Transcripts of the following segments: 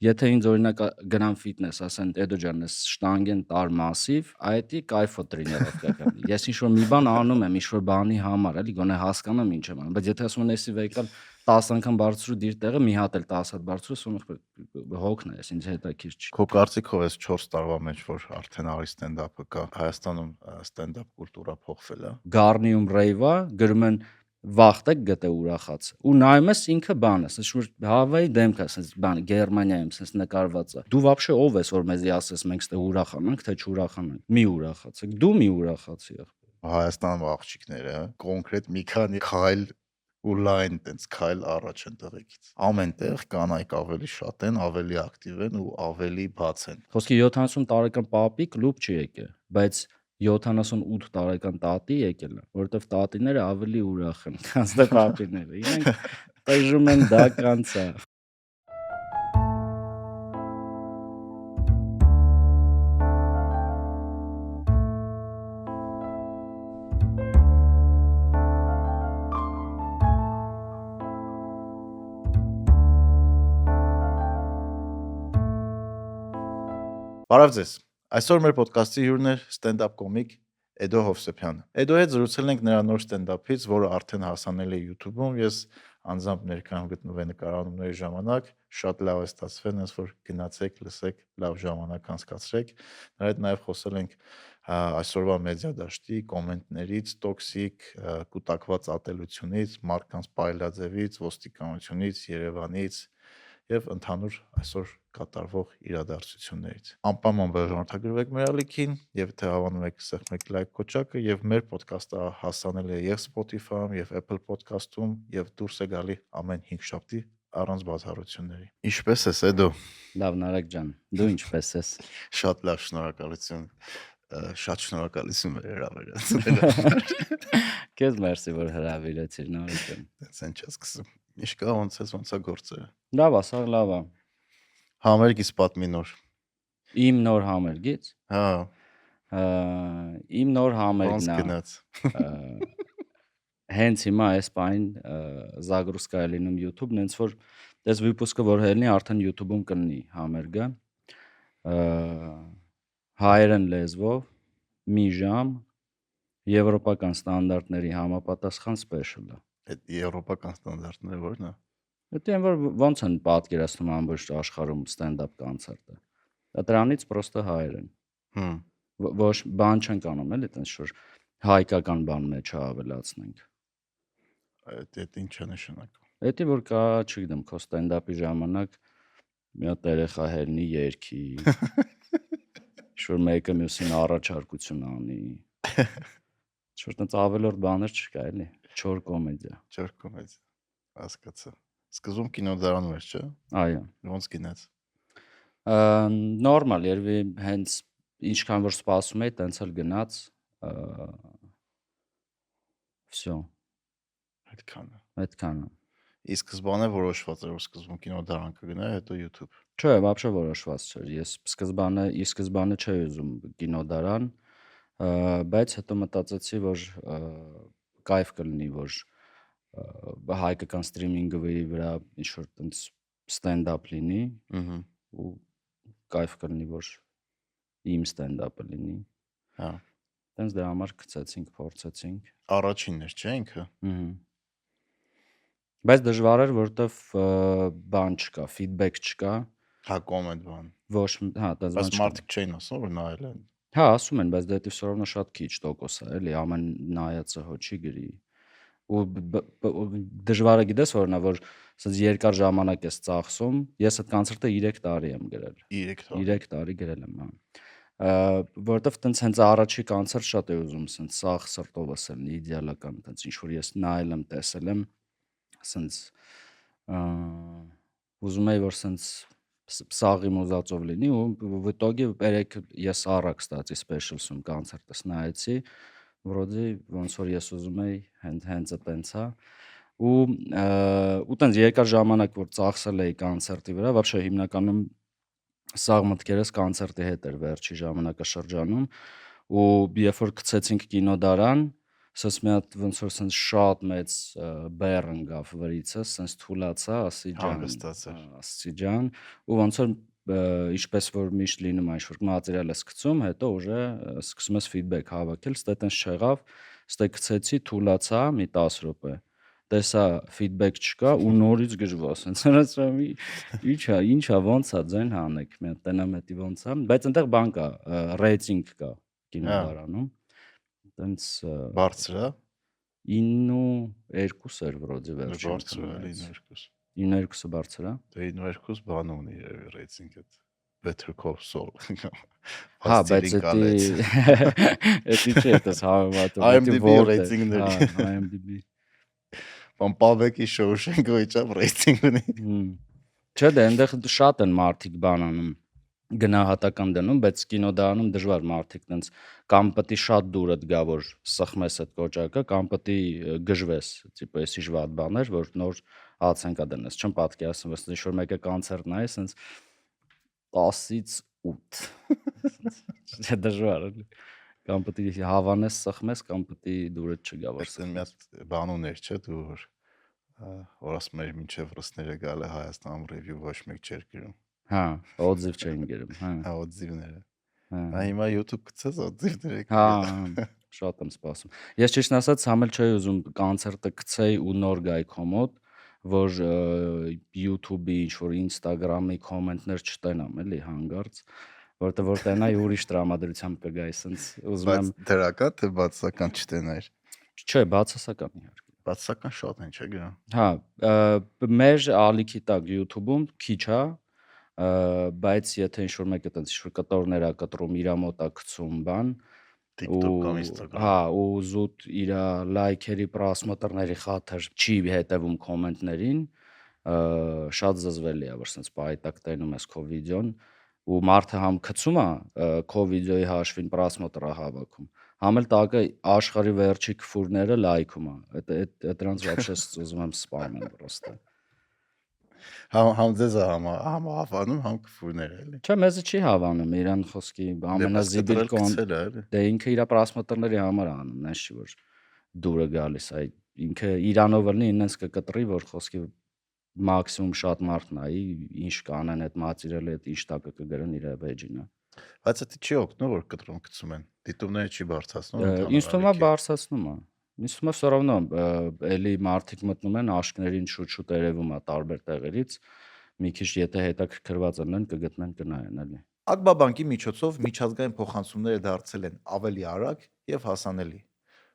Եթե ինձ օրինակ գնամ ֆիթնես, ասեն Էդո ջան, ես շտանգեն տար մասիվ, այդի կայֆը տրենիրովկա կանի։ Ես ինչ-որ մի բան անում եմ, ինչ-որ բանի համար, էլի գոնե հասկանամ ինչ եմ անում, բայց եթե ասում են էսի վեկալ 10 անգամ բարձրու դիր տեղը, մի հատ էլ 10 հատ բարձրու, ասում հոգն է, ես ինձ հետաքրքիր չի։ Քո կարծիքով էս 4 տարվա մեջ, որ արդեն արի ստենդափը կա, Հայաստանում ստենդափ կուլտուրա փոխվել է։ Գառնիում ռեյվա, գրում են վախտեք գտե ուրախաց ու նայում ես ինքը բանը ասես որ Հավայի դեմքը ասես բան Գերմանիայում ասես նկարված է դու вообще ով ես որ մեզի ասես մենք ստե ուրախանանք թե չուրախանանք մի ուրախացեք դու մի ուրախացի Հայաստանում աղջիկները կոնկրետ մի քանի քայլ ու լայն տենց քայլ առաջ են տղեկից ամեն տեղ կանայք ավելի շատ են ավելի ակտիվ են ու ավելի բաց են խոսքի 70 տարեկան պապիկ լուպ չի եկել բայց 78 տարեկան տատի եկել է, որովհետև տատիները ավելի ուրախ են, քան ստե պապիները։ Իրենք տժում են դա կանցա։ Բարև ձեզ։ Այսօր մեր ոդկասթի հյուրն է ստենդափ կոմիկ Էդո Հովսեփյանը։ Էդոյի հետ զրուցել ենք նրա նոր ստենդափից, որը արդեն հասանել է YouTube-ում։ Ես անձամբ ներկայում գտնվում եմ նկարահանումների ժամանակ, շատ լավ է ստացվել, այնպես որ գնացեք, լսեք, լավ ժամանակ անցկացրեք։ Նրա հետ նաև խոսել ենք այսօրվա մեդիա դաշտի կոմենտներից, տոքսիկ, կուտակված ատելությունից, մարդկանց պայլաձևից, ոստիկանությունից, Երևանից եւ ընդհանուր այսօր կատարվող իրադարձություններից։ Անպայման բաժանորդագրվեք մեր ալիքին եւ թե հավանում եք սեղմեք լայք կոճակը եւ մեր ոդկասթը հասանել է եւ Spotify-ում եւ Apple Podcast-ում եւ դուրս է գալի ամեն 5 շաբթի առանց բացառությունների։ Ինչպե՞ս ես Էդո։ Լավ Նարեկ ջան, դու ինչպե՞ս ես։ Շատ լավ, շնորհակալություն։ Շատ շնորհակալություն հրավերացնելու։ Քեզ մերսի որ հրավիրեցիր Նարեկ ջան։ Դեն չես սկսում։ Ինչ կա ոնց է գործը։ Լավ է, սա լավ է։ Համերգից պատմի նոր։ Իմ նոր համերգից։ Հա։ Իմ նոր համերգն է։ Ոնց գնաց։ Հենց հիմա այս բան Զագրուսկա է լինում YouTube-ն, հենց որ դες վիպուսկը որ հելնի արդեն YouTube-ում կլինի համերգը։ Հայերեն լեզվով մի ժամ եվրոպական ստանդարտների համապատասխան սպեշալ է։ Այդ եվրոպական ստանդարտները ո՞րն է։ Դա այն որ ոնց են պատկերացնում ամբողջ աշխարհում ստենդափ կոնցերտը։ Դա դրանից պրոստը հայերեն։ Ոչ բան չեն կանում էլի, այտենց որ հայկական բան մեջ ավելացնենք։ Այդ ինչ է նշանակում։ Դա որ կա, չգիտեմ, քո ստենդափի ժամանակ մի հատ երեխա հելնի երգի, որ մեկը մյուսին առաջարկություն անի։ Շուտ այնց ավելորդ բաներ չկա էլի։ Չոր կոմեդիա։ Հասկացա։ Սկզբում կինոդարանում էր, չէ՞։ Այո։ Ոնց գնաց։ Նորմալ, երևի հենց ինչքան որ սպասում էի, տենց էլ գնաց։ Всё։ Այդքանը։ Իսկ սկզբանե որոշված էր, որ սկզբում կինոդարան կգնայի, հետո YouTube։ Չէ, вообще որոշված չէր։ Ես սկզբանը չէի ուզում կինոդարան, բայց հետո մտածեցի, որ կայֆ կլինի, որ հայկական սթրիմինգի վրա ինչ-որ տենց ստենդափ լինի, ու կայֆ կլինի, որ իմ ստենդափը լինի։ Հա։ Տենց դրա համար գցեցինք, փորձեցինք։ Առաջինն էր, չէ՞ ինքը։ Բայց դժվար էր, որովհետև բան չկա, ֆիդբեք չկա։ Հա, կոմենտ բան։ Ոչ, հա, դες բայց մարդիկ չէին ասում, որ նայել են։ Հա, ասում են, բայց դա դեպի всё равно շատ քիչ տոկոս է, էլի, ամեն նայածը հո չի գրի։ Ու դժվարը գիտես որն է, որ ասած երկար ժամանակ ես ծախսում, ես այդ կոնցերտը 3 տարի եմ գրել։ 3 տարի գրել եմ, հա։ Որովհետև տենց հենց առաջի կոնցերտ շատ է ուզում, սենց սաղ սրտովս լինի, իդեալական, տենց ինչ որ ես նայել եմ, տեսել եմ, սենց ուզում եի որ սենց սաղի մոզածով լինի ու в итоге երեք ես առա, կստացի special-սում կոնցերտս նայեցի, վրոդի ոնց որ ես ուզում եի, հենց այտենց է։ Ու տենց երկար ժամանակ որ ծախսել էի կոնցերտի վրա, вообще հիմնականում սաղ մտքերս կոնցերտի հետ էր վերջի ժամանակաշրջանում ու երբ որ գցեցինք կինոդարան, Սենց մի հատ ոնց որ սենց շատ մեծ բեռ ընկավ վրիցս, սենց թուլացա, ասի ջան, Հանգստացար։ ասի ջան, ու ոնց որ ինչպես որ միշտ լինում է, ինչ-որ մատերիալ ես գցում, հետո ուժը սկսում ես feedback հավաքել, ստե տենց չեղավ, ստե գցեցի, թուլացա մի 10 րոպե։ Տեսա feedback չկա ու նորից գժվա, սենց ասում ինչա, ոնց է ձեն հանեք, մի հատ տենամ էտի ոնց է, բայց այնտեղ բան կա, ռեյտինգ կա կինոդարանում։ Տենց Բարձր է։ 9.2 էր վրոդի վերջին։ Բարձր է 9.2։ 9.2-ը բարձր է։ Դե 9.2 բան ունի ռեյտինգը։ Better Call Saul։ Հա, բայց էտի չէ, դες համեմատում։ IMDb ռեյտինգների։ IMDb։ Բան Պավեկի Shawshank-ը իջավ ռեյտինգ ունի։ Չէ, դե այնտեղ շատ են մարդիկ բան անում, գնահատական դնում, բայց կինոդարանում դժվար մարդիկ տենց կամ պետք է շատ դուրդ գա, որ սխմես այդ կոճակը, կամ պետք է գժվես, տիպը էսի ժվատ բաներ, որ նոր ացենկա դնես, չեմ պատկերացնում, որ ինչ որ մեկը կոնցերտ նայես, սենց 10-ից 8։ Չէ, դժվար է։ Կամ պետք է հավանես, սխմես, կամ պետք է դուրդ չգա, որ Այստեղ մի հատ բան ուներ, չէ՞ դու որ ասում ես մինչև ռուսները գալ է Հայաստանում ռևյու ոչ մեկ չէր գրում։ Հա, օձիվ չէին գրում, հա։ Հա, օձիվները։ Հա։ Հա, հիմա YouTube գցես օձիվները։ Հա, շատ եմ սպասում։ Ես ճիշտն ասած համել չէի ուզում կոնցերտը գցեի ու նոր գայի քո մոտ, որ YouTube-ի ինչ որ Instagram-ի կոմենտներ չտենամ, էլի հանգարց, որտեղ որ տենայի ուրիշ տրամադրությամբ կգայի, սենց ուզում եմ։ Բայց դրական թե բացասական չտենայր։ Չէ, բացասական իհարկե։ Բացասական շատ են, չէ՞ գրում։ Հա, մեր ալիքի տակ YouTube-ում քիչ է, բայց եթե ինչ որ մեկը տենց ինչ որ կտորներ է կտրում, իր մոտ է գցում բան, TikTok կամ Instagram։ հա, ու զուտ իր լայքերի, պրասմոտրների խաթր չի հետևում կոմենտներին, շատ զզվելի է, որ սենց պայտակ տենում ես քո վիդեոն ու մարդը համ գցում է քո վիդեոյի հաշվին պրասմոտր է հավաքում, համ էլ տակը աշխարհի վերջի քֆուրները լայքում է։ Դրանց вообще ուզում եմ սպանեմ պրոստը։ Համ ձեզ է հավանում, համ քֆուրներ էլի։ Չէ, մեզը չի հավանում, իրան խոսքի ամենազիբիլ դե ինքը իր պրասմոտրների համար է անում, նես չի որ դուրը գալիս, այ ինքը իրանով լինի ինձ կկտրի, որ խոսքի մաքսիմում շատ մարդ նայի, ինչ կանեն այդ մատերիալի հետ ինչ տակը կգրեն իր վեջինը։ Բայց դա չի օգնում, որ կտրում գցում են։ Դիտումները չի բարձրացնում։ Ինձ թվում է բարձրացնում է։ Ինձ թվում է все равно էլի մարդիկ մտնում են աշկներին շուտ-շուտ երևում է տարբեր տեղերից, մի քիչ եթե հետաքրքրված են կգտնեն կնայեն էլի։ Ակբա բանկի միջոցով միջազգային փոխանցումները դարձել են ավելի արագ եւ հասանելի։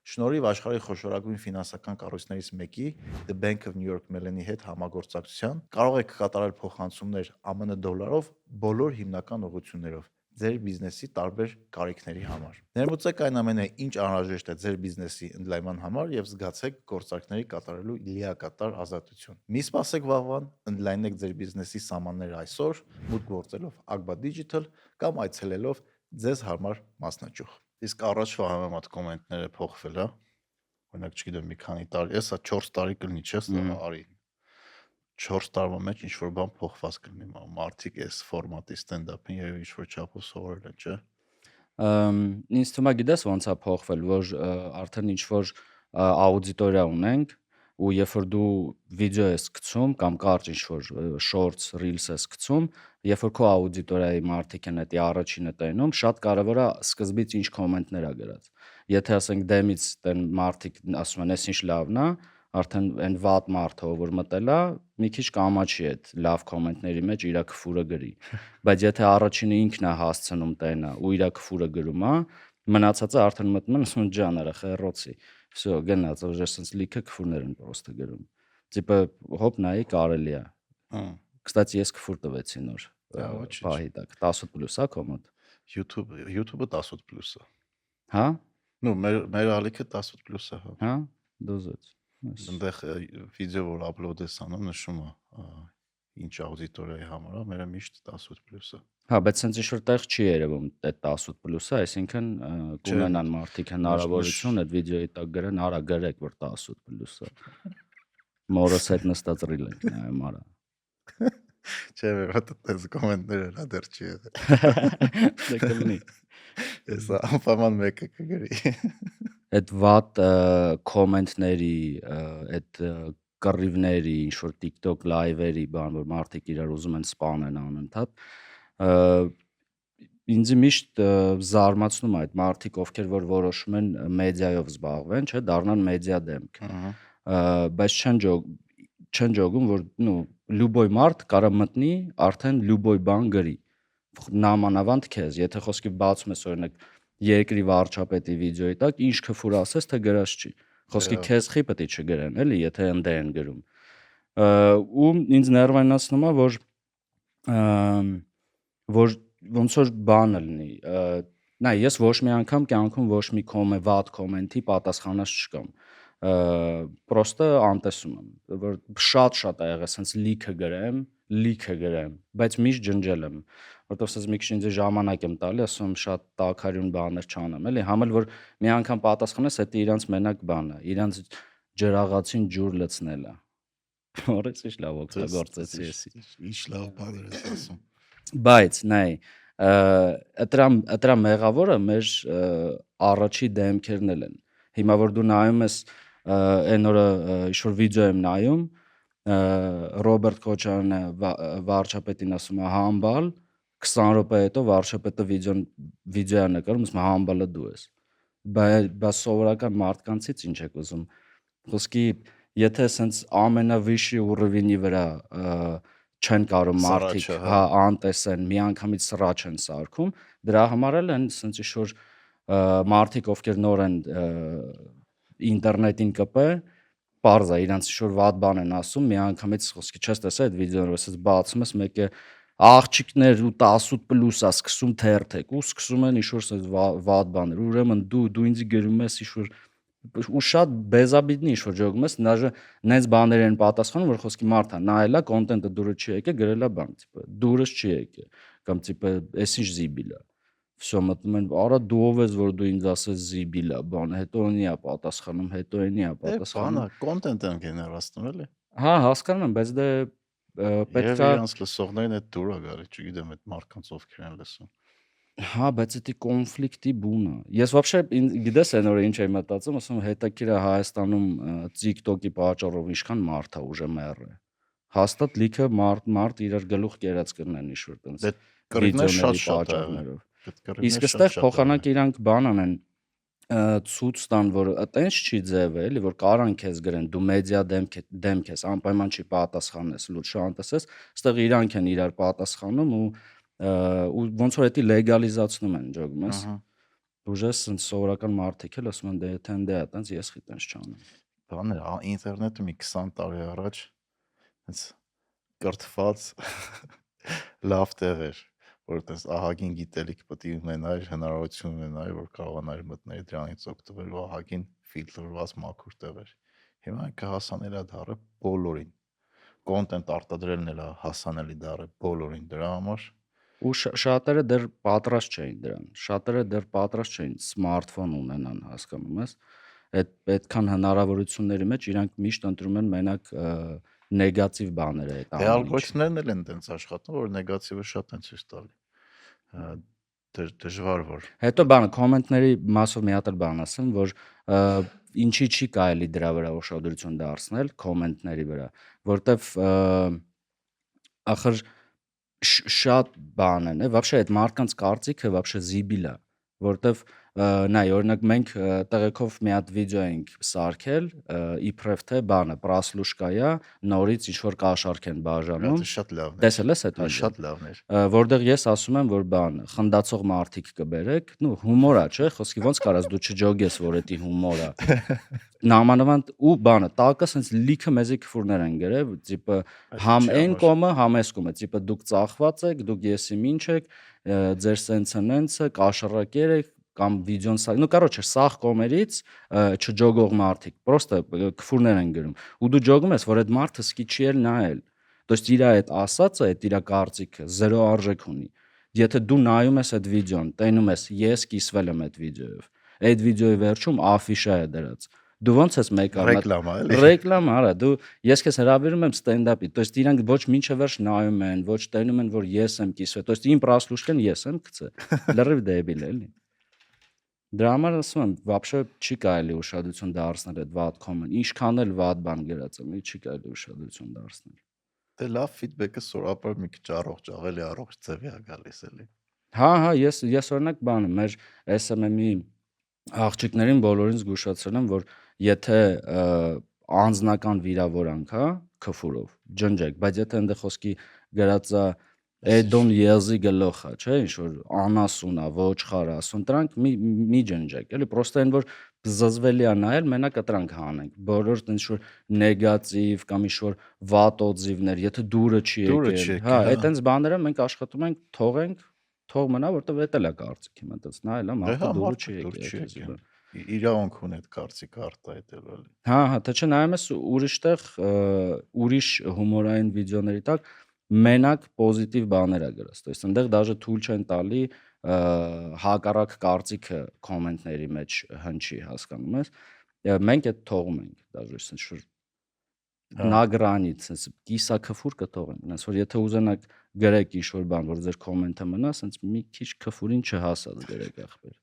Շնորհիվ աշխարհի խոշորագույն ֆինանսական կառույցներից մեկի The Bank of New York Mellon-ի հետ համագործակցության կարող եք կատարել փոխանցումներ ԱՄՆ դոլարով բոլոր հիմնական ուղղություններով ձեր բիզնեսի տարբեր կարիքների համար։ Ներմուծեք այն ամենը, ինչ անհրաժեշտ է ձեր բիզնեսի ընդլայնման համար եւ զգացեք գործարքների կատարելու լիակատար ազատություն։ Մի սպասեք վաղվան, ընդլայնեք ձեր բիզնեսի սահմանները այսօր, մուտք գործելով Agba Digital կամ այցելելով ձեզ համար մասնաճյուղ։ Իսկ առաջվա համեմատ կոմենտները փոխվել է։ Օրինակ, չգիտեմ, մի քանի տարի, էսա 4 տարի կլինի, չէ՞, արի 4 տարվա մեջ ինչ որ բան փոխված կլինի, մարդիկ էս ֆորմատի ստենդափին եւ ինչ որ չափով սովորել են, չէ՞։ Ինձ թվում է գիտես ոնց է փոխվել, որ արդեն ինչ որ աուդիտորիա ունենք ու երբ որ դու վիդեո ես գցում կամ կարճ ինչ որ shorts, reels ես գցում, երբ որ քո աուդիտորիայի մարդիկ են դա առաջինը տենում, շատ կարևոր է սկզբից ինչ կոմենտներ ա գրած։ Եթե ասենք դեմից տեն մարդիկ ասում են, «Էս ինչ լավն է», արդեն այն վատ մարդը որ մտել է, մի քիչ կամաչի այդ լավ կոմենտների մեջ իր քֆուրը գրի։ Բայց եթե առաջինը ինքն է հասցնում տենը ու իր քֆուրը գրում է, մնացածը արդեն մտնում են ասում են ջաները խերոցի։ Всё, գնաց, уже sense լիքը քֆուրներ են պրոստը գրում։ Տիպը հոп նայի կարելի է։ Կստати ես քֆուր տվեցի նոր։ Պահի տակ 18+ է քո մոտ։ YouTube-ը 18+ է։ Հա։ Ну, մեր ալիքը 18+ է, հա։ Հա, դոզեց։ Այնտեղ վիդեո որ upload ես անում նշում է ինչ աուդիտորիայի համար է, մերը միշտ 18+ է։ Հա, բայց sense ինչ որ տեղ չի երևում այդ 18+ է, այսինքն կունենան մարդիկ հնարավորություն այդ վիդեոյի տակ գրեն, արա գրեք որ 18+ է։ Մորս հետ նստած ռիլ ենք նայում, արա։ Չէ, հատած կոմենտները հա դեռ չի եղել։ Դե կլինի։ Էսա անպայման մեկը կգրի։ այդ վատ կոմենտների, այդ կռիվների, ինչ որ TikTok live-երի բան, որ մարդիկ իրար ուզում են սպանեն անընդհատ, ինձ միշտ զարմացնում է այդ մարդիկ, ովքեր որ որոշում են մեդիայով զբաղվեն, չէ, դառնան մեդիա դեմք։ Բայց չեն ջոգում, որ լյուբոյ մարդ կարա մտնի, արդեն լյուբոյ բան գրի։ Նամանավանդ քեզ, եթե խոսքի բացում ես օրինակ երկրի վարչապետի վիդեոյի տակ, ինչ քֆուր ասես, թե գրած չի։ Խոսքի քեզ խի պետք է չգրեն, էլի, եթե ընդ են գրում։ Ու ինձ ներվայնացնում է, որ ոնց որ բանը լինի։ Նա ես ոչ մի անգամ կյանքում ոչ մի վատ կոմենտի պատասխանած չկամ։ Պրոստը անտեսում եմ, որ շատ ա եղել, սենց լիքը գրեմ, բայց միշտ ջնջել եմ, որտեղ ասես մի քիչ ինձ ժամանակ եմ տալի, ասում եմ շատ տաքարյուն բաներ չանեմ, էլի, համ էլ որ մի անգամ պատասխանես, դա իրանց մենակ բան է, իրանց ջրաղացին ջուր լցնել է։ Որից ինչ լավ օգտագործեցի էսի։ Ինչ լավ բաներ ես ասում։ Բայց նայ, դրա մեղավորը մեր առաջի դեմքերն են։ Հիմա որ դու նայում ես այն օրը ինչ որ վիդեո եմ նայում, Ռոբերտ Քոչարյանը վարչապետին ասում է համբալ, 20 րոպե հետո վարչապետը վիդեո է նկարում, ասում է համբալը դու ես։ Բայց սովորական մարդկանցից ինչ եք ուզում։ Խոսքի եթե սենց ամենավիշի ուռվինի վրա չեն կարող մարդիկ անտեսեն, միանգամից սրաչ են սարքում, դրա համար էլ են սենց ինչ-որ մարդիկ, ովքեր նոր են ինտերնետին կպե, պարզ է, իրանց ինչ-որ վատ բան են ասում, միանգամից խոսքի չես տեսա այդ վիդեոները, ասես բացում ես մեկը աղջիկներ ու 18+ է սկսում թերթեք ու սկսում են ինչ-որ սենց վատ բաներ, ուրեմն դու ինձ գրում ես ինչ-որ ու շատ բեզաբիդնի ինչ-որ ջոգում ես, նայժը նենց բաներ են պատասխանում, որ խոսքի մարդը նայելա, կոնտենտը դուրը չի եկել, գրելա բան, տիպը դուրս չի եկել, կամ տիպը էս ինչ զիբիլ է։ Всё մտնում են, արա դու ով ես, որ դու ինձ ասես զիբիլ է, բան, հետո ինի է պատասխանում, հետո ինի է պատասխանում։ Բանը կոնտենտ են գեներացնում էլի։ Հա, հասկանում եմ, բայց դե պետք է իրանց լսողներին այդ դուր է գալի, չգիտեմ այդ մարդկանց ովքեր են լսում։ Հա, բայց դա կոնֆլիկտի բուն է։ Ես вообще գիտես այն օրը ինչ եմ մտածում, ասում հետաքրքիր է Հայաստանում TikTok-ի պատճառով ինչքան մարդ է ուժը մեռը։ Հաստատ լիքը մարդ իրար գլուխ կերած կրնեն ինչ-որ տենց Դե կռիվներ շատ պատճառներով։ Այդ Իսկ այստեղ փոխանակ իրանք բան անեն, ցույց տան, որ այտենց չի ձևը, էլի, որ կարան քեզ գրեն, դու մեդիա դեմք ես, անպայման չի պատասխանես, լուրջ չանտեսես, այստեղ իրանք են իրար պատասխանում ու ոնց որ դա լեգալիզացնում են ջոգում ես։ Ուժես սենց սովորական մարդիկ էլ ասում են դե եթե ընդ է այտենց ես խի տենց չանեմ։ Բաներ, ինտերնետը մի 20 տարի առաջ այնց կրթված լավ տեղ էր, որ այտենց ահագին գիտելիք պետք է ունենար, հնարավորություն ունենար, որ կարողանար մտնել դրանից օգտվել ու ահագին ֆիլտրված մաքուր տեղ էր։ Հիմա ինքը հասանելի է դառը բոլորին։ Կոնտենտ արտադրելն էլ հասանելի դառը բոլորին դրա համար։ Ու շատերը դեռ պատրաստ չէին դրան։ Շատերը դեռ պատրաստ չէին սմարթֆոն ունենան, հասկանում ես։ Այդքան հնարավորությունների մեջ իրանք միշտ ընտրում են մենակ նեգատիվ բաները այդ ամենը։ Ալգորիթմներն էլ են տենց աշխատում, որ նեգատիվը շատ են ցույց տալի։ Դժվար որ։ Հետո բանը կոմենտների մասով մի հատ էլ բան ասեմ, որ ինչի չի կարելի դրա վրա ուշադրություն դարձնել կոմենտների վրա, որտեվ ախր շատ բան են, вообще այդ մարդկանց կարծիքը вообще զիբիլ է, որտեվ նայ օրինակ մենք տեղեքով մի հատ վիդեո ենք սարքել, իբրև թե բանը պրասլուշկայա, նորից ինչ որ կաշառք են բաժանում։ Դա շատ լավն է։ Տեսել ես այդ վիդեոն։ Շատ լավն էր։ Որտեղ ես ասում եմ, որ բան խնդացող մարդիկ կբերեք, հումոր է, չէ՞, խոսքի ոնց կարաս դու չջոգես, որ դա հումոր է։ Նամանավանդ ու բանը տակը սենց լիքը մեզի քֆուրներ են գրել, տիպը համ այն կոմը, համ այս կոմը, տիպը դուք ծախված եք, դուք եսի ինչ եք, ձեր սենսը նենցը, կաշառակեր եք կամ վիդեոն սա, короче, սախ կոմերից չջոգող մարդիկ, պրոստը քֆուրներ են գրում։ Ու դու ջոգում ես, որ այդ մարդը սկի չի էլ նայել։ То есть իր այդ ասածը, այդ իր կարծիքը զերո արժեք ունի։ Եթե դու նայում ես այդ վիդեոն, տենում ես ես կիսվել եմ այդ վիդեոյով։ Այդ վիդեոյի վերջում աֆիշա է դրած։ Դու ոնց ես մեկը ռեկլամ է, էլի։ Ռեկլամ, արա, դու ես քեզ հրավիրում եմ ստենդափի, то есть իրանք ոչ մինչև վերջ նայում են, ոչ տենում են, որ ես եմ կիսվել, то есть իմ պրասլուշկեն ես եմ գցե։ Լրիվ դեբիլ էլի։ Դրա համար ասում եմ, вообще չի կարելի ուշադրություն դարձնել այդ վատ կոմենտ։ Ինչքան էլ վատ բան գրած եմ, չի կարելի ուշադրություն դարձնել։ Դե լավ ֆիդբեքը սովորաբար մի քիչ առողջ, ավելի առողջ ձևի է գալիս էլի։ Հա, ես օրինակ բանը մեր SMM-ի աղջիկներին բոլորին զգուշացրել եմ, որ եթե անձնական վիրավորանք, հա, քֆուրով ջնջեք, բայց եթե այնտեղ խոսքի գրած է Էդոն Եզի գլոխա, չէ, ինչ որ անասուն է, ոչխար է, ասում դրանք մի ջնջեք, էլի, պրոստը այն որ զզվելի է նայել, մենակ դրանք հանենք։ Բոլոր ինչ որ նեգատիվ կամ ինչ որ վատ օձիվներ, եթե դուրը չի եկել, հա, այդ այնց բաները մենք աշխատում ենք թողենք, թող մնա, որտեվ դա էլ է կարծիքի մտած նայել, հա, մարդը դուրը չի եկել։ Իրավունք ունի այդ կարծիքը արտահայտելու էլի։ Հա, թե չէ նայում ես ուրիշտեղ ուրիշ հումորային վիդեոների տակ մենակ պոզիտիվ բաներ է գրած, то есть այնտեղ даже թույլ չեն տալի հակառակ կարծիքը կոմենտների մեջ հնչի, հասկանում ես։ Մենք այդ թողում ենք, даже ասես որ на границе, ասես կիսաքֆուր կթողենք, ասես որ եթե ուզենաք գրեք ինչ որ բան, որ ձեր կոմենտը մնա, ասես մի քիչ քֆուրին չհասած գրեք ախպեր։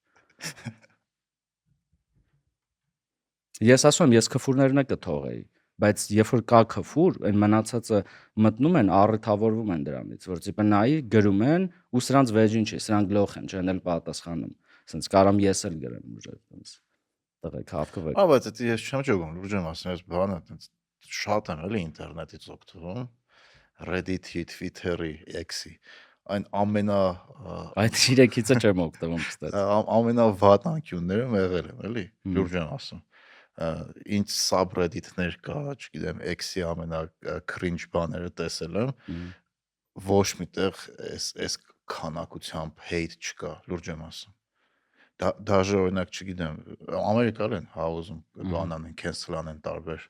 Ես ասում եմ, ես քֆուրներն է կթողեի, բայց երբ որ կա քֆուր, այն մնացածը մտնում են, առթավորվում են դրանից, որ տիպը նայի գրում են ու սրանց վեճին չի, սրանք գլոխ են, չեն էլ պատասխանում։ Ասենց կարամ ես էլ գրեմ ուժը այդպես։ Տղեկ հավքվեք։ Հա, բայց դա ես չեմ ճոգում, լուրջ եմ ասում, ես բանը այդպես շատ եմ էլի ինտերնետից օգտվում, Reddit-ի, Twitter-ի, X-ի, այն այդ 3-ից չեմ օգտվում, կստաց։ ամենավատ անկյունները եղել եմ, էլի, լուրջ եմ ասում։ Ինչ subreddit-ներ կա, չգիտեմ, X-ի ամենա-cringe բաները տեսել եմ, ոչ միտեղ այս քանակությամբ hate չկա, լուրջ եմ ասում։ Даже օրինակ, չգիտեմ, Ամերիկայում են հաուզում բանան են, cancel անեն տարբեր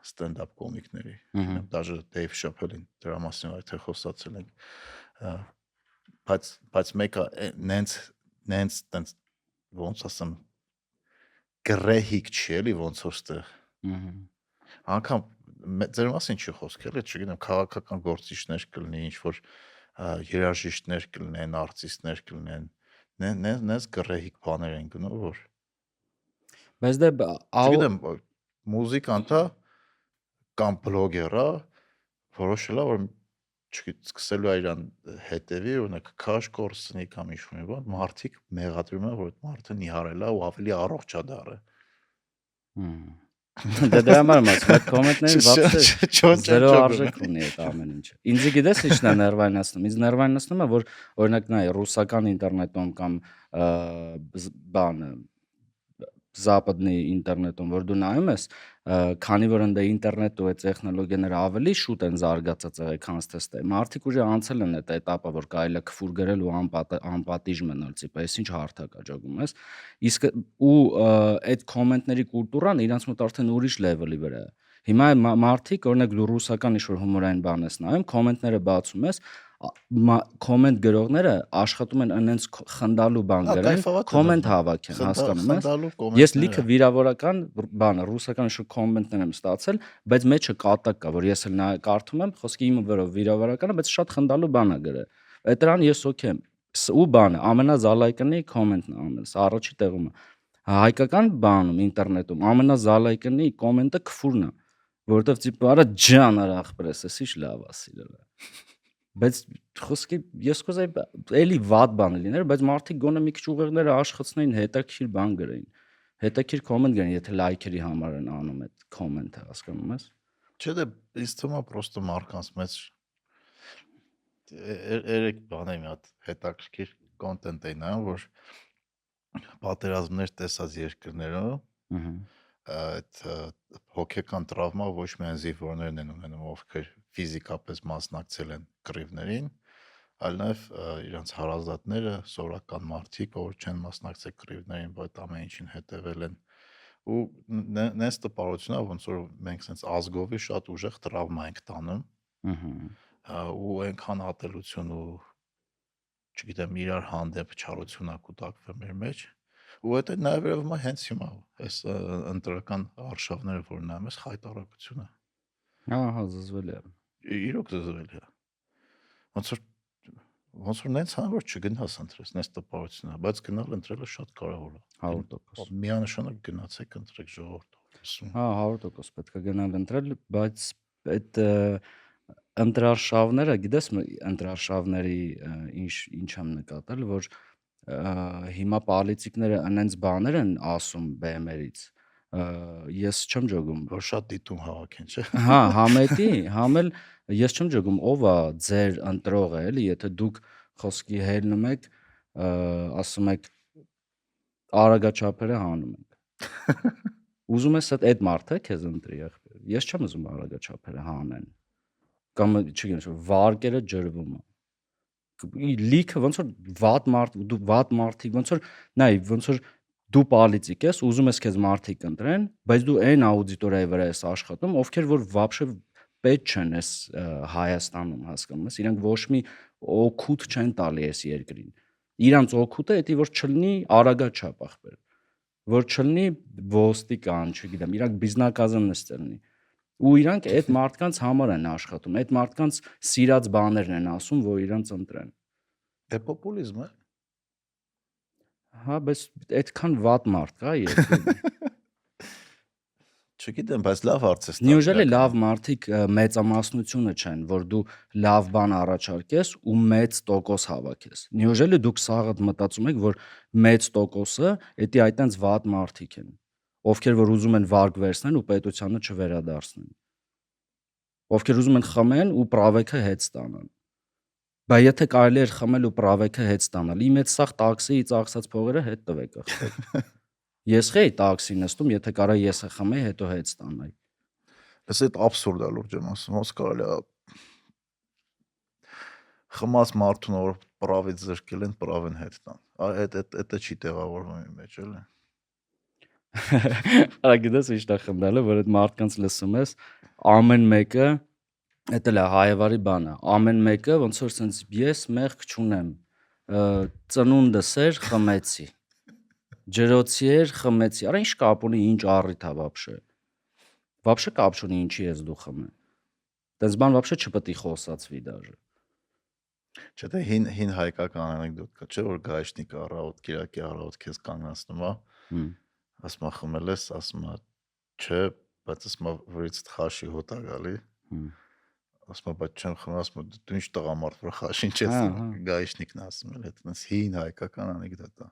stand-up կոմիկների, չգիտեմ, даже Dave Chappelle-ին դրա մասին այդտեղ խոսացել ենք, բայց մեկը նենց ոնց ասեմ գրեհիկ չի էլի ոնց որ ստեղ։ Անկամ ձեր մասին չի խոսք էլի, չգիտեմ, քաղաքական գործիչներ կլինի, ինչ որ երաժիշտներ կլինեն, արտիստներ կլինեն, նենց գրեհիկ բաներ են գնում, որ բայց դե չգիտեմ, մուզիկան թա կամ բլոգերա որոշել է, որ սկսելու է իրան հետևի, օրինակ քաշ կորսնի կամ ինչ-որ մի բան, մարդիկ մեղադրում են, որ այդ մարդը նիհարել է ու ավելի առողջ է դառը։ Դե դրա համար եմ ասում, այդ կոմենտներին вообще զերո արժեք ունի այդ ամեն ինչը։ Ինձ գիտես ինչն է ներվայնացնում։ Ինձ ներվայնացնում է, որ օրինակ նայ ռուսական ինտերնետում կամ բանը западный ինտերնետում, որ դու նայում ես, քանի որ ընդ ինտերնետը ու այդ տեխնոլոգիաները ավելի շուտ են զարգացած եղել, քան ստե, մարդիկ ուժը անցել են այդ этаպը, որ կարելի է քֆուր գրել ու անպատիժ մնալ, տիպը, այս ինչ հարթակ է ճոգում ես։ Իսկ ու այդ կոմենտների կուլտուրան իրանց մոտ արդեն ուրիշ լեվելի վրա է։ Հիմա մարդիկ, օրինակ դու ռուսական ինչ-որ հումորային բան ես նայում, կոմենտները բացում ես, կոմենտ գրողները աշխատում են այնց խնդալու բան գրեն, կոմենտ հավաքեն, հասկանում ես։ Ես լիքը վիրավորական բանը, ռուսական ինչ-որ կոմենտներ եմ ստացել, բայց մեջը կատակ կա, որ ես էլ կարդում եմ, խոսքի իմը վրով վիրավորական է, բայց շատ խնդալու բան է գրել։ Այդ դրան ես օքեյ եմ։ Ու բանը, ամենազալայկնի կոմենտն է ամենս, առաջի տեղում է։ Հայկական բանում, ինտերնետում ամենազալայկնի կոմենտը քֆուրն է, որովհետև տիպը արա ջան արա ախպրես, էս ինչ լավ է սիրել։ Բայց խոսքի ես կուզեի էլի վատ բան լիներ, բայց մարդիկ գոնե մի քիչ ուղեղները աշխատեցնեին, հետաքրքիր բան գրեին։ Հետաքրքիր կոմենտ գրեն, եթե լայքերի համար են անում այդ կոմենտը, հասկանում ես։ Չէ, դե ինձ թվում է պրոստը մարկանց մեջ երեք բան է մի հատ հետաքրքիր կոնտենտ է նայում, որ պատերազմներ տեսած երկրներում այդ հոգեկան տրավմա ոչ միայն զինվորներն են ունենում, ովքեր ֆիզիկապես մասնակցել են կռիվներին, այլ նաև իրանց հարազատները, սովորական մարդիկ, ովքեր չեն մասնակցել կռիվներին, բայց ամեն ինչին հետևել են ու նենց տպարություն է, ոնց որ մենք sense ազգովի շատ ուժեղ տրավմա ենք տանում ու այնքան ատելություն ու չգիտեմ իրար հանդեպ չարություն ա կուտակվել մեր մեջ ու այդ նաև երևում է հենց հիմա այս ընտրական արշավները որ նայում ես խայտարակությունը հա զզվել է իրոք զզվել է ոնց որ ոնց որ նենց հա որ չգնաս ընտրես, նենց տպավորությունա, բայց գնալ ընտրելը շատ կարևոր է։ 100%։ Միանշանակ գնացեք ընտրեք ժողովուրդ։ Հա, 100% պետք է գնալ ընտրել, բայց այդ ընտրարշավները, գիտես, ընտրարշավների ինչ եմ նկատել, որ հիմա պոլիտիկները այնց բաներ են ասում BM-երից, ես չեմ ջոգում, Որ շատ դիտում հավաքեն, չէ։ հա, համել ես չեմ ջոգում, ով է ձեր ընտրողը, էլի, եթե դուք խոսքի հելնում եք, ասում եք արագաչափերը հանում ենք։ Ուզում ես այդ մարդը քեզ ընտրի, ախպեր։ Ես չեմ ուզում արագաչափերը հանեն։ Կամ չգիտեմ, վարկերը ջրվում է։ Լիքը ոնց որ դու վատ մարդիկ, ոնց որ նայ, ոնց որ դու պոլիտիկ ես, ուզում ես քեզ մարդիկ ընտրեն, բայց դու այն աուդիտորիայի վրա ես աշխատում, ովքեր որ вообще պետք չեն այս Հայաստանում, հասկանում ես, իրանք ոչ մի օգուտ չեն տալի այս երկրին։ Իրանց օգուտը էդի որ չլինի արագաչափ, ախպեր, որ չլինի ոստիկան, չգիտեմ, իրանք բիզնեսկազններ լինի։ Ու իրանք այդ մարդկանց համար են աշխատում, այդ մարդկանց սիրած բաներն են ասում, որ իրանց ընտրեն։ Դե պոպուլիզմ է։ Հա, բայց այդքան վատ մարդ կա երկրում։ Չգիտեմ, բայց լավ հարց է։ Նույնիսկ լավ մարդիկ մեծամասնությունը չեն, որ դու լավ բան առաջարկես ու մեծ տոկոս հավաքես։ Նույնիսկ դուք սաղդ մտածում եք, որ մեծ տոկոսը էդի այտենց վատ մարդիկ են, ովքեր որ ուզում են վարկ վերցնեն ու պետությանը չվերադարձնեն։ Ովքեր ուզում են խմեն ու պրավեքը հետ ստանան։ Բայց եթե կարելի էր խմել ու պրավեքը հետ ստանալ, իմ այդ սաղ տաքսիի ծախսած փողերը հետ տվեք ախպեր։ Ես էի տաքսի նստում, եթե կարա ես խմեի, հետո հետ ստանայի։ Բայց այդ աբսուրդ է լուրջ եմ ասում, ոնց կարելի է խմած մարդուն որ պրավից զրկել են, պրավեն հետ տան։ Դա չի տեղավորվում իմ մեջ, էլի։ Արա գիտես ինչ է խնդալը, որ այդ մարդկանց լսում ես, ամեն մեկը, դա էլ է հայավարի բանը, ամեն մեկը ոնց որ sense ես մեղք չունեմ, ծնունդս էր խմեցի, ջրոցի էր խմեցի, արա ինչ կապ ունի, ինչ առիթ է вообще կապ չունի ինչի ես դու խմեն, դες բան вообще չպետք է խոսացվի դաժե։ Չէ, դա հին հայկական անեկդոտ կա, չէ՞ որ գայշնիկը առավոտ կիրակի առավոտ քեզ կանգնացնում է, ասում է խմել ես, ասում է չէ, բայց ասում է որից խաշի հոտ է գալի, ասում է բայց չեմ խմել, ասում է դու ինչ տղամարդ որ խաշին չես, գայշնիկն ասում է, դա հին հայկական անեկդոտ է։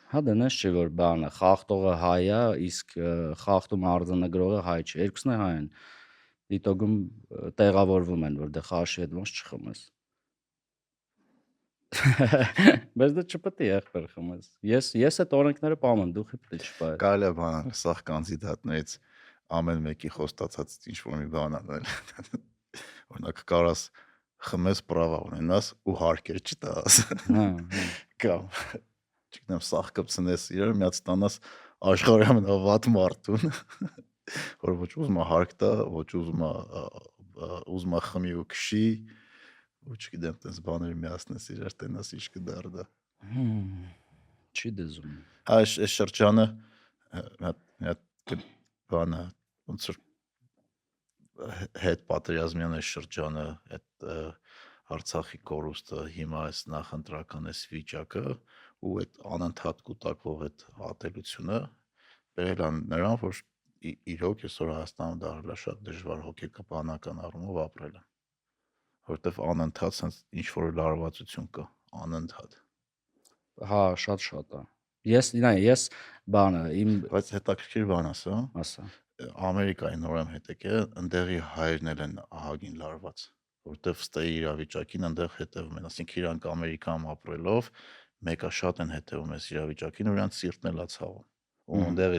Հա դա նես չէ որ բանը, խախտողը հայ է, իսկ խախտում արձանագրողը հայ չէ, երկուսն է հայ են։ Դիտոգում տեղավորվում են, որ դե խաշի հետ ոնց չխմես։ Բայց դա չպետք է եղբայր խմես։ Ես այդ օրենքները պահում եմ, դու պետք է չպահես։ Կարելի է բան, սաղ կանդիդատներից ամեն մեկի խոստացած ինչ որ մի բան անել։ Օրինակ կարաս խմես պրավա ունենաս ու հարկեր չտաս։ Հա։ Կամ չգիտեմ, սաղ կպցնես իրար, միած տանաս աշխարհի ամենավատ մարդուն, որ ոչ ուզում է հարկ տա, ոչ ուզում է խմի ու քշի, ու չգիտեմ, տես բաներ միացնես իրար, տենաս ինչ կդառնա։ Չի դեզում։ Այս շրջանը հատ բանը ոնց որ հետ պատերազմյան այս շրջանը այդ Արցախի կորուստը հիմա այս նախընտրական այս վիճակը ու այդ անընդհատ կուտակվող այդ ատելությունը բերել է նրան, որ իրոք այսօր Հայաստանում դարձել է շատ դժվար հոգեբանական առումով ապրելը, որովհետև անընդհատ sense ինչ որ լարվածություն կա, անընդհատ։ Հա, շատ է։ Ես բանը իմ բայց հետաքրքիր բան ասա, Ամերիկայի նոր եմ հետեքել, ընդեղի հայրն են ահագին լարված, որովհետև ստեի իրավիճակին ընդեղ հետևում են, ասենք իրանք Ամերիկայում ապրելով մեկը շատ են հետևում այս իրավիճակին, ու իրանք սիրտն էլա ցավում։ Ու ընդեղ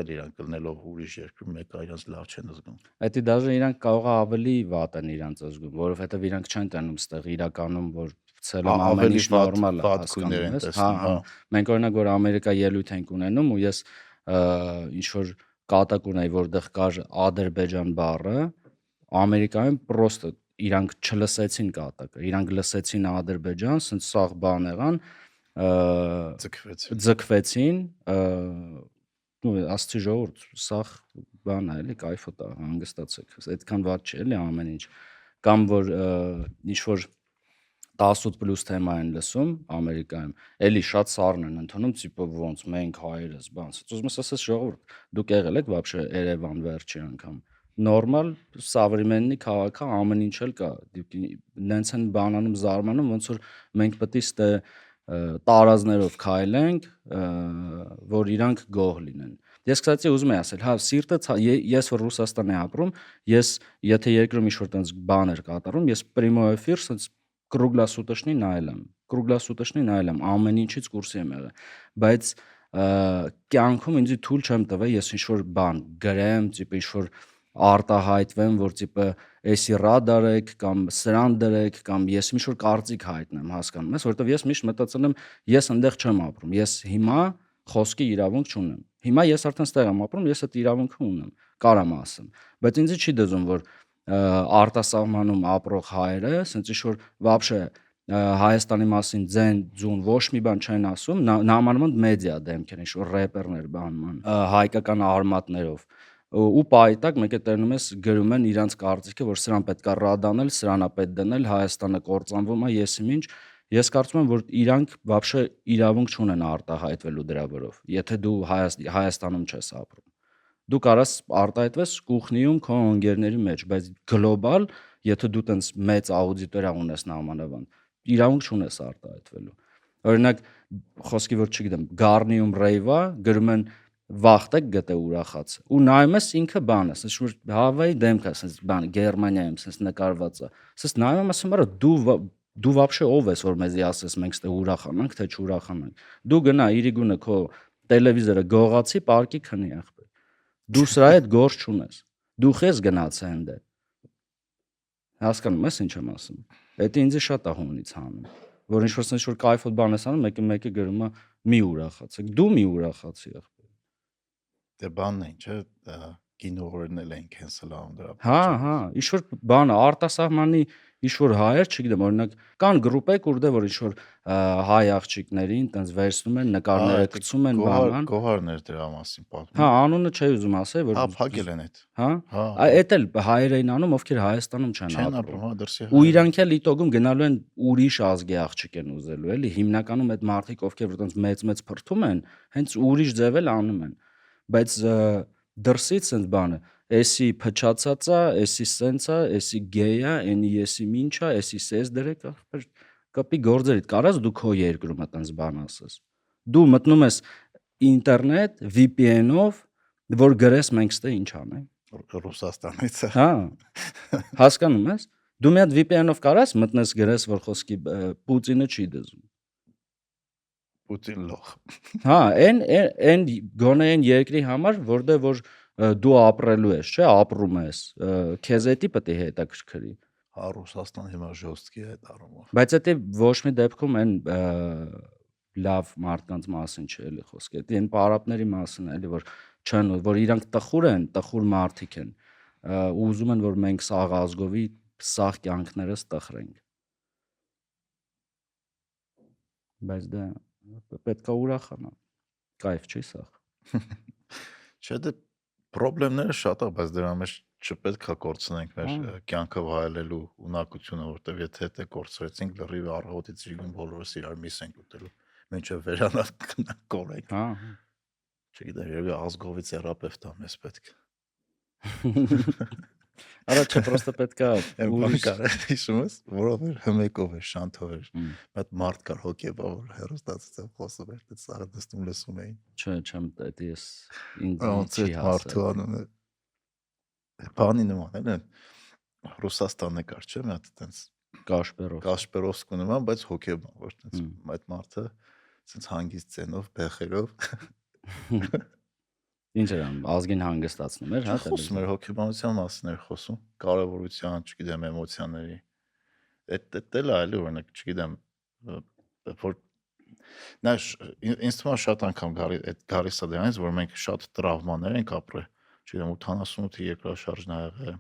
էլ իրանք լնելով ուրիշ երկրում մեկը իրանք լավ չեն զգում։ Այդի դաժե իրանք կարող է ավելի վատ են իրանք զգում, որովհետև իրանք չեն տանում ստեղ իրականում, որ ցելում ամեն ինչ նորմալ է, հասկանում ես։ Հա, մենք օրինակ որ Ամերիկա ելույթ ենք ունենում ու ես ինչ որ կատակ ունեի, որտեղ կար Ադրբեջան բառը, Ամերիկայում պրոստը իրանք չլսեցին կատակը, իրանք լսեցին Ադրբեջան, ասենց սաղ բան եղան, ձգվեցին, ու ասցի ժողովուրդ, սաղ բան է, էլի կայֆոտ է, հանգստացեք, այդքան վատ չէ, էլի ամեն ինչ, կամ որ ինչ որ 18+ թեմա են լսում Ամերիկայում, էլի շատ սառն են ընդունում, տիպը ոնց մենք հայերս, բան։ Ուզում ես ասես ժողովուրդ, դուք եղել եք вообще Երևան վերջի անգամ։ Նորմալ սավրիմեննի քաղաքը ամեն ինչ էլ կա։ Նենց են բանանում զարմանում, ոնց որ մենք պետք է ստե տարազներով քայլենք, որ իրանք գոհ լինեն։ Ես կստացի ուզում եմ ասել, հա, սիրտը ես որ Ռուսաստան եմ ապրում, ես եթե երկրում ինչ-որ տենց բաներ կատարում, ես primo efir սենց կրուգլասուտաշնի նայել եմ, ամեն ինչից կուրսի եմ եղել, բայց կյանքում ինձ թույլ չեմ տվել ես ինչ-որ բան գրեմ, տիպը ինչ-որ արտահայտվեմ, որ տիպը էսի ռադար եք կամ սրան դրեք կամ ես ինչ-որ կարծիք հայտնեմ, հասկանում ես, որովհետև ես միշտ մտածել եմ, ես այնտեղ չեմ ապրում, ես հիմա խոսքի իրավունք չունեմ։ Հիմա ես արդեն ստեղ եմ ապրում, ես այդ իրավունքը ունեմ, կարամ ասեմ, բայց ինձ չի դզում, որ արտասահմանում ապրող հայերը, ասենց ինչ-որ вообще Հայաստանի մասին ձուն ոչ մի բան չեն ասում, նամանավանդ մեդիա դեմքեր, ինչ-որ рэպերներ բանման, հայկական արմատներով ու պայտակ մեկ է տերնում ես գրում են իրանց կարծիքը, որ սրան պետքա ռադանել, սրանա պետք դնել, Հայաստանը կործանվում է, եսի ինչ։ Ես կարծում եմ, որ իրանք вообще իրավունք չունեն արտահայտվելու դրա վրով, եթե դու Հայաստանում չես ապրում։ Դու կարաս արտահայտվես կուխնիում քո ընկերների մեջ, բայց գլոբալ, եթե դու տենց մեծ աուդիտորիա ունես նամանավանդ, իրավունք չունես արտահայտվելու։ Օրինակ, խոսքի որ չգիտեմ, Գառնիում ռեյվա գրում են վախտեք գտե ուրախաց։ Ու նայում ես ինքը բան է, ասես որ Հավայի դեմքը, ասես բան Գերմանիայում, ասես նկարված է։ Ասես նայում եմ, ասում եմ, դու вообще ով ես որ մեզի ասես մենք ստե ուրախանանք, թե չուրախանանք։ Դու գնա իրիգունը քո տելևիզորը գողացի, պարկի քնի ախպեր։ Դու սրա հետ գործ չունես։ Դու խես գնաց հանդե։ Հասկանում ես ինչ եմ ասում։ Դա ինձ շատ է հունից հանում, որ ինչ որ sense որ կայֆոտ բան ես անում, մեկը գրում է մի ուրախացեք, դու մի ուրախացի ախպեր։ Դե բանն է, չէ՞, կինոհորն էլ են cancel անում դրա Հա, ինչ որ բանը արտասահմանի ինչ որ հայեր, չգիտեմ, օրինակ կան գրուպեր, ուր դե որ ինչ որ հայ աղջիկներին տենց վերցնում են, նկարները գցում են, բանան։ Գոհարներ դրա մասին պատմում։ Հա, անունը չի ուզում ասել, որ հա, փակել են այդ։ Հա։ Այդ էլ հայեր էին անում, ովքեր Հայաստանում չեն ապրում։ Հա, դրսի։ Ու իրանք էլ իտոգում գնալու են ուրիշ ազգի աղջիկ են ուզելու, էլի։ Հիմնականում այդ մարդիկ, ովքեր որ տենց մեծ փրթում են, հենց ուրիշ ձև էլ անում են։ Բայց դրսից այդ բանը, էսի փչացած է, էսի սենց է, էսի գեյ է, էնի եսի ինչ է, էսի սես դրեք, ախպեր կապի գործերիդ կարաս դու քո երկրում այդպես բան ասես։ Դու մտնում ես ինտերնետ VPN-ով, որ գրես մենք ստե ինչ անենք։ Ռուսաստանից։ Հա։ Հասկանում ես։ Դու մի հատ VPN-ով կարաս մտնես գրես, որ խոսքի Պուտինը չի դզում։ Պուտին լող։ Հա, այն գոնե այն երկրի համար, որտեղ որ դու ապրելու ես, չէ, ապրում ես, քեզ էդի պետք է հետաքրքրի։ Հա, Ռուսաստան հիմա ժոստկի է այդ առումով։ Բայց դա ոչ մի դեպքում այն լավ մարդկանց մասին չէ էլի խոսքը։ Դա այն պարապների մասին է էլի, որ չեն, որ իրանք տխուր են, տխուր մարդիկ են, ու ուզում են, որ մենք սաղ ազգովի սաղ կյանքներս տխրենք։ Բայց դա պետքա ուրախանա։ Կայֆ չի սաղ։ Չէ, դե խնդիրները շատ է, բայց դրա մեջ չպետք է կորցնենք մեր կյանքը վայելելու ունակությունը, որտեվ եթե դա կորցրեցինք, լրիվ առավոտից իրգուն բոլորս իրար միս ենք ուտելու, մինչև վերանալ կորենք։ Հա։ Չգիտեմ, երևի ազգովի թերապևտ է մեզ պետք։ Արա չէ, պրոստը պետքա ուրիշ հիշում ես, որով էր հմեկով էր, շանթով էր։ Այդ մարդ կար հոկեբավոր հերոստացից խոսում էր, դա սաղ դստում լսում էին։ Չէ, չեմ դա ես ինձ չի մարդու անունը։ Բանի նման էլ Ռուսաստանը կար, չէ՞, մի հատ այդպես Կաշպերովսկու նման, բայց հոկեբան, ոչ այդպես այդ մարդը այդպես հանգիստ ցենով, բեխերով։ Ինչ էր անում, ազգին հանգստացնում էր, հա, խոսում էր հոգեբանության մասին էր խոսում, կարևորության, չգիտեմ, էմոցիաների։ Դա էլ այլ օրինակ, չգիտեմ, որ նա ինձ թվում է շատ անգամ գալիս է դրանից, որ մենք շատ տրավմաներ ենք ապրել, չգիտեմ, 88-ի երկրաշարժն ա եղել,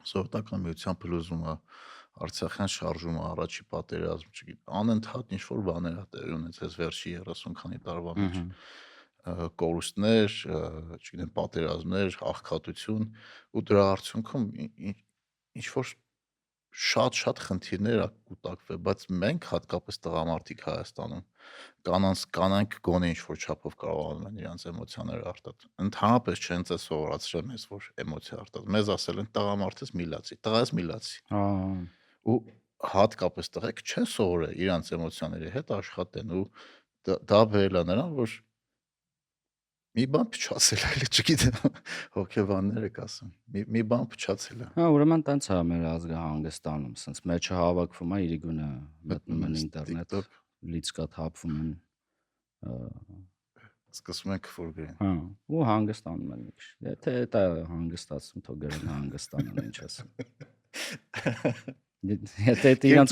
Սովետական միության փլուզումը, Արցախյան շարժումը, առաջի պատերազմ, չգիտեմ, անընդհատ ինչ որ բաներ ա տեղի ունեցել վերջի 30 քանի տարվա մեջ։ Կորուստներ, չգիտեմ, պատերազմներ, աղքատություն ու դրա արդյունքում ինչ որ շատ խնդիրներ ա կուտակվել, բայց մենք հատկապես տղամարդիկ Հայաստանում կանանք գոնե ինչ-որ չափով կարողանում են իրենց էմոցիաները արտադրել։ Ընդհանրապես չեն ծե սովորացրել մեզ, որ էմոցիա արտադրել։ Մեզ ասել են տղամարդես միլացի, տղաս միլացի։ Ու հատկապես տղեկ չեն սովորել իրենց էմոցիաների հետ աշխատեն ու դա բերել է նրան, որ մի բան փչացել է, էլի չգիտեմ, հոգեբանները կասեն։ Մի բան փչացել է։ Ուրեմն տենց է մեր ազգը հանգստանում, ասենց մեջը հավաքվում է իրիկունը մտնում են ինտերնետ, լիցկա թափվում են, սկսում են քֆուր գրեն։ ու հանգստանում են մի քիչ։ Եթե դա հանգստացում, թող գրեն հանգստանան, ինչ ասեմ։ Եթե իրանց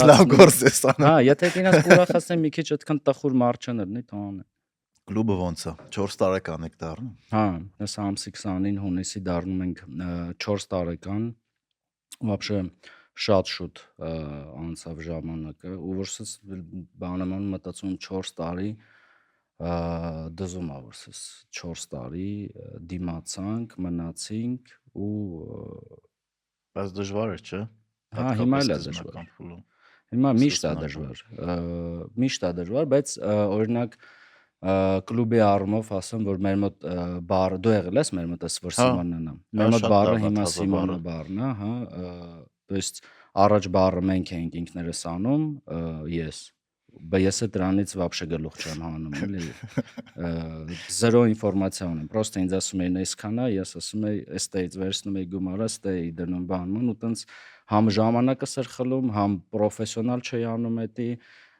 լավ գործ է սանում։ եթե իրանց ուրախացնեն մի քիչ այդքան տխուր մարդ չընդնի, թող անեն։ Կլուբը ոնց է 4 տարեկան եք դառնում։ Այս ամսի 29 հունիսի դառնում ենք 4 տարեկան։ Вообще շատ շուտ անցավ ժամանակը, ու որսս բանաման մտածում 4 տարի դզում ա որսս 4 տարի դիմացանք, մնացինք ու բայց դժվար է, չէ՞։ Հիմա էլ է դժվար։ Հիմա միշտ է դժվար, բայց օրինակ կլուբի առումով ասեմ, որ մեր մոտ բառը դու եղել ես մեր մոտ էս որ Սիմոնն է։ Մեր մոտ բառը հիմա Սիմոնը բառն է, то есть առաջ բառը մենք էինք ինքներս անում, ես ես դրանից вообще գլուխ չեմ հանում, էլի։ Զերո ինֆորմացիա ունեմ, просто ինձ ասում էին այսքան է, ես ասում եի, էստեից վերցնում եի գումարը, էստեի դնում բանման ու տենց համ ժամանակս էր խլում, համ պրոֆեսիոնալ չէի անում էդի,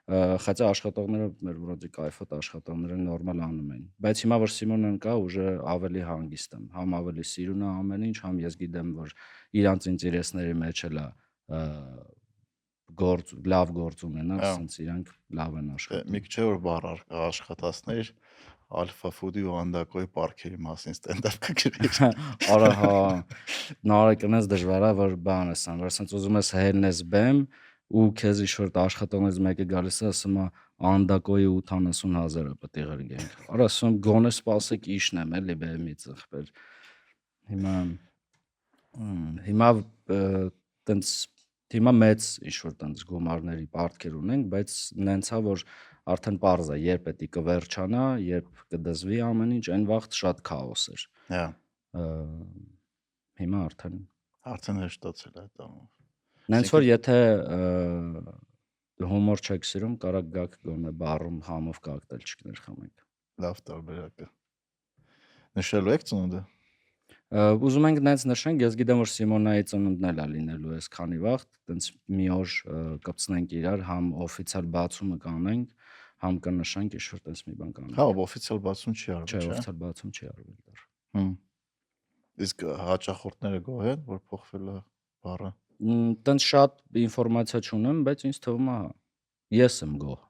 хотя աշխատողները մեր վրոդի կայֆոտ աշխատողները նորմալ անում են, բայց հիմա որ Սիմոնն կա, ուժը ավելի հանգիստ եմ, համ ավելի սիրուն է ամեն ինչ, համ ես գիտեմ, որ իրանց ինտերեսների մեջ էլ է լավ գործ ունենալ, ասենց իրանք լավ են աշխատում։ Մի քիչ որ բառ աշխատացներ Alpha Food-ի ու Andako-ի պարքերի մասին ստենդափ կգրեիր։ Արա հա, նարեկնես դժվար է որ բան ես ան, որ ասենց ուզում ես հելնես բեմ ու քեզ ինչ-որ աշխատողներից մեկը գալիս է ասում է Andako-ի 80,000-ը պետք է ղրգենք։ Արա ասում գոնե սպասեք իշնեմ էլի բեմից ախպեր։ Հիմա մեծ ինչ-որ տենց գումարների պարտքեր ունենք, բայց նենց է, որ արդեն պարզ է, երբ պետք է կվերջանա, երբ կդզվի ամեն ինչ, այն վաղ շատ քաոս էր։ Հիմա արդեն հեշտացել է դա։ Նենց որ եթե հումոր չեք սիրում, կարակ գաք գոնե բառում համով կոկտեյլ չկներխմենք։ Լավ տարբերակ է։ Նշելու եք ծնունդը։ Ուզում ենք նենց նշենք, ես գիտեմ, որ Սիմոնայի ծնունդն էլ է լինելու այս քանի վաղ, տենց մի օր կպցնենք իրար, համ օֆիցիալ բացումը կանենք, համ կնշենք ինչ-որ տենց մի բան կանենք։ Հա, օֆիցիալ բացում չի արվել, չէ, օֆիցիալ բացում չի արվել դեռ։ Իսկ հաճախորդները գոհ են, որ փոխվել է բառը։ Տենց շատ ինֆորմացիա չունեմ, բայց ինձ թվում է ես եմ գոհ։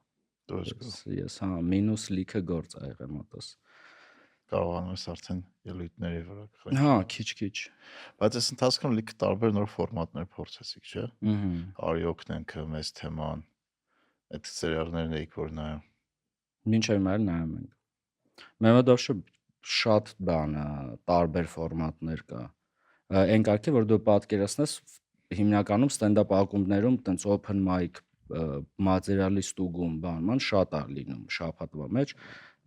Ես հա, մինուս լիքը գործ ա եղել մոտս։ Կարողանում ես արդեն ելույթների վրա գխել։ Հա, քիչ։ Բայց այս ընթացքում լիքը տարբեր նոր ֆորմատներ փորձեցիք, չէ՞։ Արի օգնենք մեզ թեման։ Այդ սերիալներն էիք որ նայում։ Մինչև հիմա էլ նայում ենք։ Մեր մոտ շատ բան է, տարբեր ֆորմատներ կա։ Այն կարգի, որ դու պատկերացնես, հիմնականում ստենդափ ակումբներում տենց open mic մատերիալի ստուգում բանման շատ է լինում շաբաթվա մեջ։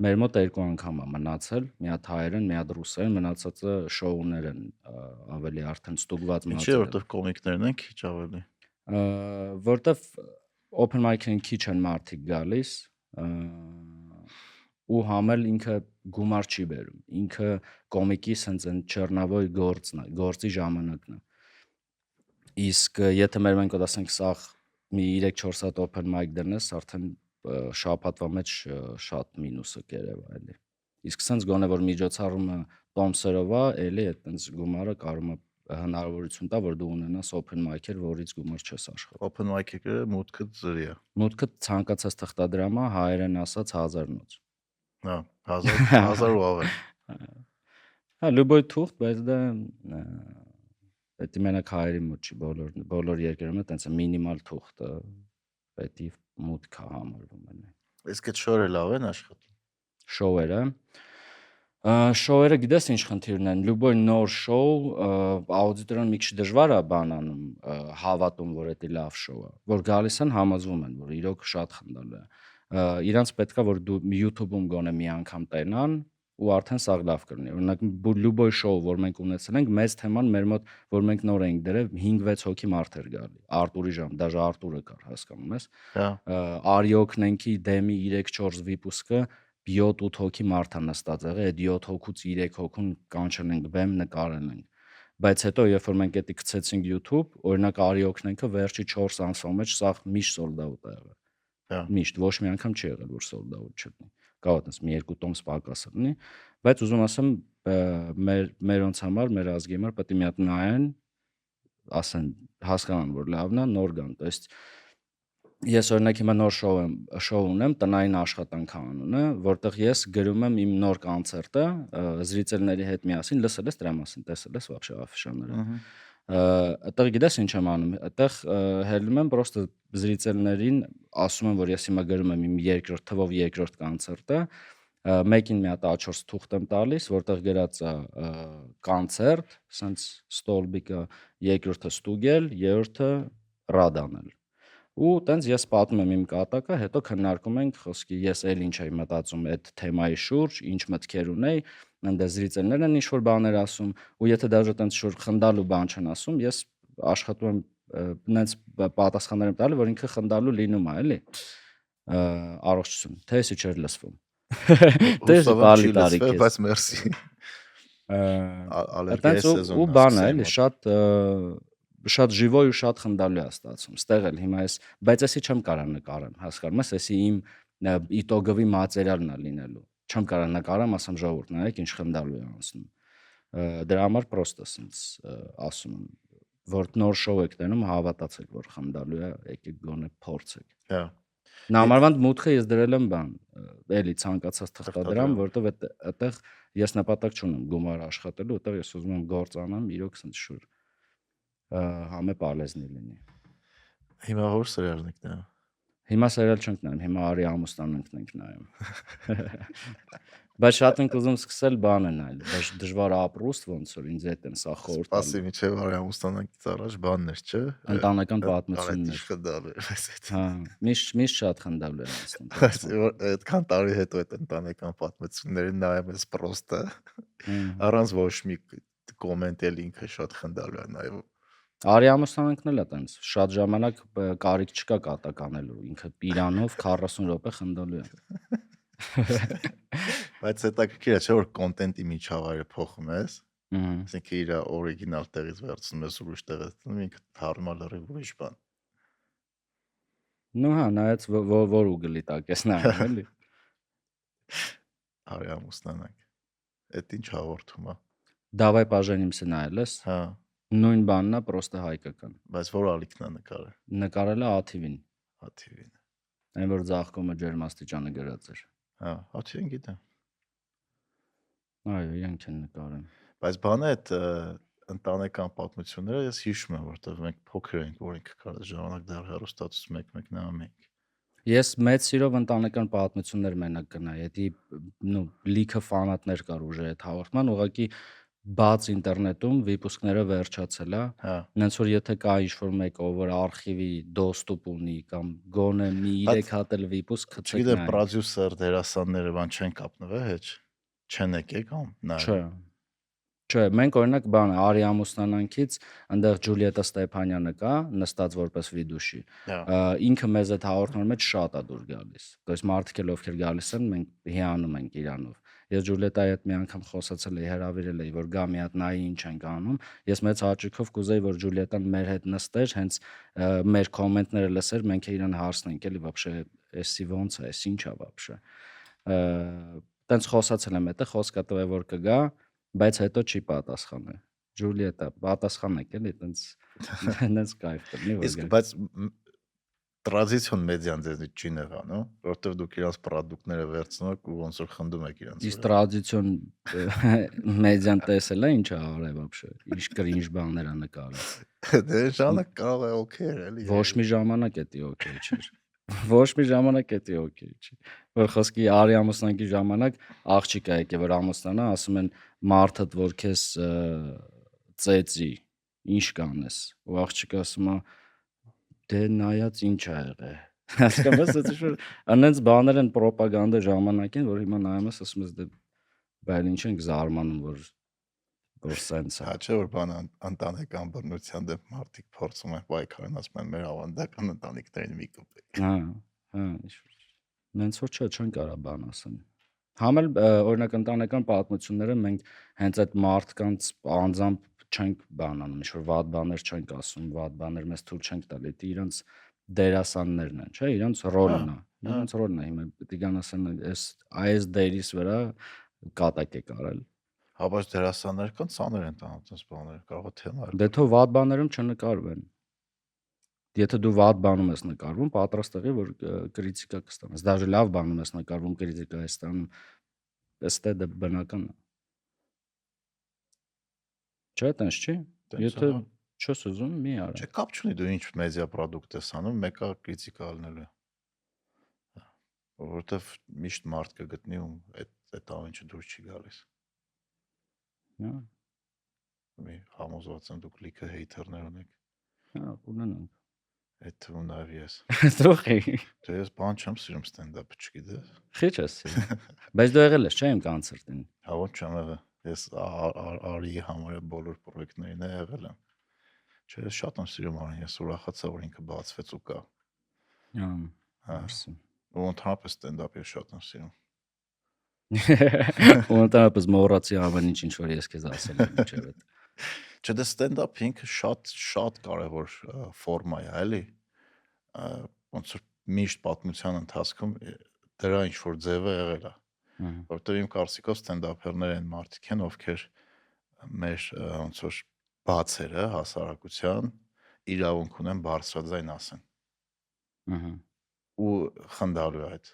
Մեր մոտ 2 անգամ է մնացել, մի հատ հայերեն, մի հատ ռուսերեն, մնացածը շոուներ են ավելի արդեն ստուգված մատերիալ։ Ինչի՞ որտեղ կոմիկներն են քիչ ավելի։ Որտեվ open mic-ին քիչ են մարդիկ գալիս, ու համել ինքը գումար չի բերում։ Ինքը կոմիկի սենց են չեռնավոյ գործի ժամանակն է։ Իսկ եթե մենք ասենք սա մի 3-4 հատ open mic դնես, արդեն շաբաթվա մեջ շատ մինուսը կերևա էլի։ Իսկ սենց գոնե որ միջոցառումը տոմսերով է, էլի այտենց գումարը կարող է հնարավորություն տա, որ դու ունենաս open mic-եր, որից գումար չես աշխատում։ Open mic-ը մուտքը ծրի է։ Մուտքը ցանկացած թղթադրամա հայերեն ասած 1000 նոց։ Հա, 1000 ու ավել։ Հա, լուբոյ թուղթ, բայց դա պետք է մենակ հայերի մոտ չի, բոլոր երկրներում այտենց է մինիմալ թուղթը պետք է մուտք համարվում է։ Իսկ այդ շորը լավ են աշխատում։ Շոուերը Շոուերը գիտես ինչ խնդիրն են, լյուբոյ նոր շոու աուդիտորին մի քիչ դժվար է բան անում, հավատում, որ դա լավ շոու է, որ գալիս են համոզվում են, որ իրոք շատ խնդալու է։ Իրանց պետքա որ դու YouTube-ում գոնե մի անգամ տենան ու արդեն սա լավ կլինի։ Օրինակ լյուբոյ շոու, որ մենք ունեցել ենք, մեծ թեման մեր մոտ, որ մենք նոր էինք դրել 5-6 հոգի մարդ էր գալի։ Արտուրի ժամ, դաժե Արտուրը կար, հասկանում ես։ Հա։ Արի օգնենքի դեմի 3-4 վիպուսկը 7-8 հոգի մարդ է նստած եղել, այդ 7 հոգուց 3 հոգուն կանչել ենք բեմ, նկարել ենք։ Բայց հետո երբ որ մենք դա գցեցինք YouTube, օրինակ Արի օգնենքը վերջի 4 ամսվա մեջ սա միշտ sold out է եղել։ Հա։ Միշտ ոչ մի անգամ չի եղել որ sold out չլինի։ Կարող է մի երկու տոմս պակաս լինի, բայց ուզում ասեմ մեր ոնց համար, մեր ազգի համար պետք է մի հատ նայեն, ասեն, հասկանան որ լավն է, նոր գան, то есть ես օրինակ հիմա նոր շոու ունեմ, տնային աշխատանք անունը, որտեղ ես գրում եմ իմ նոր կոնցերտը, զրիցելների հետ միասին, լսել ես դրա մասին, տեսել ես вообще աֆիշաները։ Այդտեղ գիտես ինչ եմ անում, այդտեղ հելնում եմ պրոստը զրիցելներին, ասում եմ, որ ես հիմա գրում եմ իմ երկրորդ կոնցերտը, մեկին մի հատ A4 թուղթ եմ տալիս, որտեղ գրած է կոնցերտ, սենց ստոլբիկը, երկրորդը ստուգել, երրորդը ռադ անել։ Ու տենց ես պատմում եմ իմ կատակը, հետո քննարկում ենք, խոսքի ես էլ ինչ էի մտածում այդ թեմայի շուրջ, ինչ մտքեր ունեի, այնտեղ զրիցելներն են ինչ-որ բաներ ասում, ու եթե դաժե տենց շուտ խնդալու բան չեն ասում, ես աշխատում եմ նենց պատասխաններ եմ տալու, որ ինքը խնդալու լինում է, էլի։ Առողջություն, թեյսի չէր լսվում։ Թեյսի բալի տարիք է։ Բայց մերսի։ Ալերգիա սեզոնը։ Ու բան է, էլի, շատ ժիվոյ ու շատ խնդալու է ստացվում։ Ստեղ էլ հիմա ես, բայց էսի չեմ կարա նկարեմ, հասկանում ես, էսի իմ իտոգովի մատերիալն է լինելու։ Չեմ կարա նկարեմ, ասեմ ժողովուրդ, նայեք ինչ խնդալու է անցնում։ Դրա համար պրոստը ասենց ասում եմ, որ նոր շոու եք տենում, հավատացեք, որ խնդալու է, եկեք գոնե փորձեք։ Հա։ Նամանվանդ մուտքը ես դրել եմ բան, էլի ցանկացած թղթադրամ, որտեվ այդտեղ ես նպատակ չունեմ գումար աշխատելու, այդտեղ ես ուզում եմ գործ անեմ, իրոք ասենց շուտ համե պալեզնի լինի։ Հիմա որ սերիալ ենք նայում։ Հիմա սերիալ չենք նայում, հիմա Արի ամուսնանանքն ենք նայում։ Բայց շատ ենք ուզում սկսել բանը նայել, բայց դժվար ապրուստ ոնց որ ինձ հետ են սա խորտ։ Սպասի միջև Արի ամուսնանանքից առաջ բաններ, չէ։ Ընտանեկան պատմություններ։ Հա, միշտ շատ խնդալու է անցնում։ Այդքան տարի հետո այդ ընտանեկան պատմությունները նայում ես պրոստը։ Առանց ոչ մի կոմենտ էլ ինքը շատ խնդալու է նայում։ Արի ամուսնանանքն էլ է տենց, շատ ժամանակ կարիք չկա կատակ անելու, ինքը Իրանով 40 րոպե խնդալու է։ Բայց հետաքրքիր է, չէ՞ որ կոնտենտի միջավայրը փոխում ես։ Ահա։ Այսինքն իր օրիգինալ տեղից վերցնում ես ուրիշ տեղից դնում, ինքը թարմա լրիվ ուրիշ բան։ Ну հա, նայած որ ուգլի տակ ես նայում, էլի։ Արի ամուսնանանք։ Այդ ինչ հաղորդում է։ Давай поженимся նայել ես։ Հա, Նույն բանն է, պրոստը հայկական։ բայց որ ալիքն է նկարել։ Նկարել է ATV-ին, ATV-ն։ այն որ ձաղկումը ջերմաստիճանը գրած էր։ Հա, ATV-ն գիտեմ։ Այո, իրենք են նկարել։ Բայց բանը այդ ընտանեկան պատմությունները ես հիշում եմ, որտեղ մենք փոքր էինք, որ ինքը կար ժամանակ դեռ հեռուստացույց մեկ նայում էինք։ Ես մեծ սիրով ընտանեկան պատմություններ մենակ կնայի, դա լիքը ֆանատներ կար ուժը այդ հաղորդման, ուղղակի բաց ինտերնետում վիպուսկները վերջացել է, Հա։ նենց որ եթե կա ինչ-որ մեկը, որ արխիվի դոստուպ ունի կամ գոնե մի 3 հատ էլ վիպուսկ գցեք Չգիտեմ, նայեք։ պրոդյուսեր, դերասանները բան չեն կապնվել, հեչ չեն եկել կամ նայել։ Չէ, մենք օրինակ բան Արի ամուսնանանքից այնտեղ Ջուլիետա Ստեփանյանը կա, նստած որպես վիդուշի։ Ինքը մեզ այդ հաղորդման մեջ շատ է դուր գալիս։ То есть մարդիկ էլ ովքեր գալիս են, մենք հիանում ենք իրանով։ Ես Ջուլիետայի հետ մի անգամ խոսացել էի, հրավիրել էի, որ գա մի հատ նայի ինչ ենք անում։ Ես մեծ հաճույքով կուզեի, որ Ջուլիետան մեր հետ նստեր, հենց մեր կոմենտները լսեր, մենք իրան հարցնենք, էլի вообще էսի ոնց է, էս ինչ է вообще։ Տենց խոսացել եմ, դա խոսքա տվե որ կգա, բայց հետո չի պատասխանել։ Ջուլիետա, պատասխանեք էլի, տենց կայֆ կլինի որ։ Իսկ բայց տրադիցիոն մեդիան ձեզնից չի նեղան, որովհետև դուք իրանց պրոդուկտները վերցնում եք ու ոնց որ խնդում եք իրանց։ Իսկ տրադիցիոն մեդիան տեսել է ինչ է արել вообще։ Ինչ կրինժ բաներ է նկարել։ Դե ժամանակ կարող է օքեյ էլի։ Ոչ մի ժամանակ էդի օքեյ չէր։ Ոչ մի ժամանակ էդի օքեյ չի։ Որ խոսքի արի ամուսնանքի ժամանակ աղջիկա եկե որ ամուսնանա, ասում են մարդդ որ քեզ ծեծի, ինչ կանես։ Ու աղջիկը ասում է դե նայած ինչ ա եղել։ Հասկանում ես, որ անենց բաներ են ռոպագանդա ժամանակին, որ հիմա նայում ես, ասում ես դե բայց ինչ ենք զարմանում, որ սենց է։ Հա չէ որ բան ընտանեկան բռնության դեմ մարդիկ փորձում են պայքարեն, ասում են մեր ավանդական ընտանիքներին մի կոպեկ։ Հա, ինչ որ նենց որ չեն կարա բան ասեն։ Համ էլ օրինակ ընտանեկան պատմությունները մենք հենց այդ մարդկանց անձամբ չենք բանանում, ինչ որ վատ բաներ չենք ասում, վատ բաներ մեզ թույլ չենք տալի, դա իրենց դերասաններն են, չէ՞, իրենց ռոլն է։ Իրենց ռոլն է, հիմա պետք է գան ասեն այս դերիս վրա կատակ է կարել։ Հա բայց դերասաններ կան ցաներ են տանում այս բաները, կարող է թեմա։ Դե թող վատ բաներում չնկարվեն։ Եթե դու վատ բանում ես նկարվում, պատրաստ եղի, որ կրիտիկա կստանաս։ Դաժե լավ բանում ես նկարվում, կրիտիկա ես ստանում, ըստ դա բնական է։ Չէ, տենց չի։ Եթե չես ուզում, մի արա։ Չէ, կապ չունի դու ինչ մեդիա պրոդուկտ ես անում, մեկը կրիտիկա ալնելու է։ Որովհետև միշտ մարդ կգտնի ում այդ ամենը դուրս չի գալիս։ Հա։ Մի համոզված եմ դուք լիքը հեյթերներ ունեք։ Հա, ունենանք։ Այդ թվում նաև ես։ Թողի։ Դե ես բան չեմ սիրում ստենդափը, չգիտես։ Խիչ ես սիրում։ Բայց դու եղել ես, չէ՞, իմ կոնցերտին։ Հա ոչ չեմ եղել։ Ես Արիի համարը բոլոր պրոյեկտներին եղել եմ։ Չէ, ես շատ եմ սիրում Արին, ես ուրախացա, որ ինքը բացվեց ու կա։ Հա, Հա։ merci։ Ու ընդհանրապես ստենդափը շատ եմ սիրում։ Ու ընդհանրապես մոռացի ամեն ինչ որ ես քեզ ասել եմ ինչև այդ։ Չէ, դե ստենդափը ինքը շատ կարևոր ֆորմա է, էլի։ Ոնց որ միշտ պատմության ընթացքում դրա ինչ որ ձևը եղել է։ Որտեղ իմ կարծիքով ստենդափերներ են մարդիկ են, ովքեր մեր ոնց որ բացերը հասարակության իրավունք ունեն բարձրաձայն ասեն։ Ու խնդալու է այդ։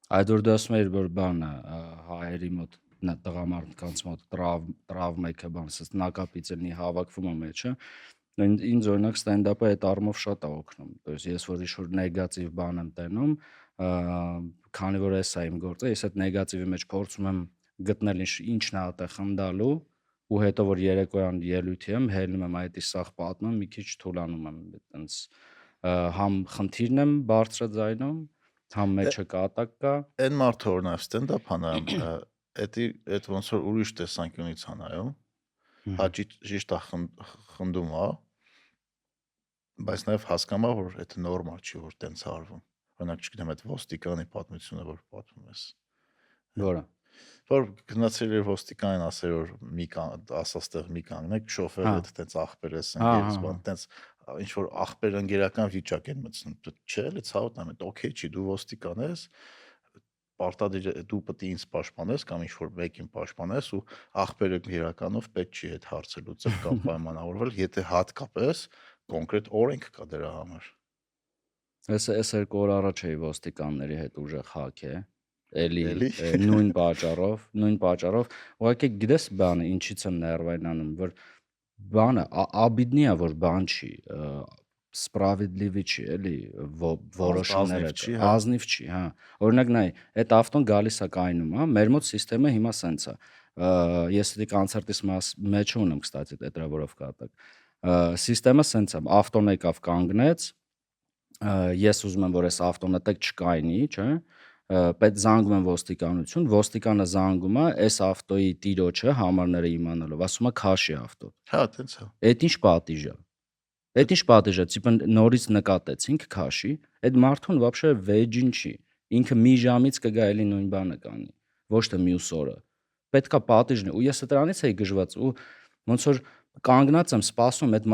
Այդ որ դու ասում ես որ բանը հայերի մոտ տղամարդկանց մոտ տրավմայքը բան, ասես նակապից էլի հավաքվում է մեջը։ Ինձ օրինակ ստենդափը այդ առումով շատ է օգնում։ То есть ես որ ինչ-որ նեգատիվ բան եմ տենում, քանի որ էս է իմ գործը, ես այդ նեգատիվի մեջ փորձում եմ գտնել ինչն է այդտեղ խնդալու ու հետո որ երեկոյան ելույթի եմ, հելնում եմ այդ իսախ պատմում, մի քիչ թուլանում եմ այտենց համ խնդիրն եմ բարձրաձայնում, համ մեջը կատակ կա։ Այն մարդը օրինակ ստենդափ անայում, այդ ոնց որ ուրիշ տեսանկյունից անայում, հա ճիշտ է խնդում է, բայց նաև հասկանում է, որ դա նորմալ չի, որ տենց արվում։ Օրինակ, չգիտեմ, այդ ոստիկանի պատմությունը, որ պատմում ես։ Որը։ Որ գնացել էր ոստիկանին ասել որ ասաստեղ մի կանգնեք, շոֆերը դա տենց ախպերես ընկերից, բան տենց ինչ որ ախպեր ընկերական վիճակ են մտցնում։ Չէ, էլի ցավոտ եմ, դա օքեյ չի, դու ոստիկան ես, պարտադիր դու պետք է ինձ պաշտպանես կամ ինչ որ մեկին պաշտպանես ու ախպերը իրականով պետք չի այդ հարցը լուծել կամ պայմանավորվել, եթե հատկապես կոնկրետ օրենք կա դրա համար։ Ես 2 օր առաջ էի ոստիկանների հետ ուժեղ հաք է։ Էլի նույն պատճառով, ուղղակի գիտես բանը ինչից եմ ներվայնանում, որ բանը աբիդնի է որ բան չի, սպրավիդլիվի չի, էլի որոշումները ազնիվ չի, հա։ Օրինակ նայ, այդ ավտոն գալիս է կայնում, հա, մեր մոտ համակարգը հիմա սենց է։ Ես դի կոնցերտիս մեջ ունեմ, կստացի տետրավորով կատակ։ Համակարգը սենց է, ավտոն եկավ կանգնեց, ես ուզում եմ որ այս ավտոնը տակ չկայնի, չէ՞։ Պետք զանգում են ոստիկանություն, ոստիկանը զանգում է այս ավտոյի տիրոջը համարները իմանալով, ասում է քաշի ավտո։ Հա, տենց է։ Այդ ինչ պատիժ է։ Այդ ինչ պատիժ է, տիպը նորից նկատեցինք քաշի, այդ մարդուն вообще վեջին չի։ Ինքը մի ժամից կգա էլի նույն բանը կանի, ոչ թե մյուս օրը։ Պետքա պատիժն է, ու ես դրանից էի գժված ու ոնց որ կանգնած եմ սպասում այդ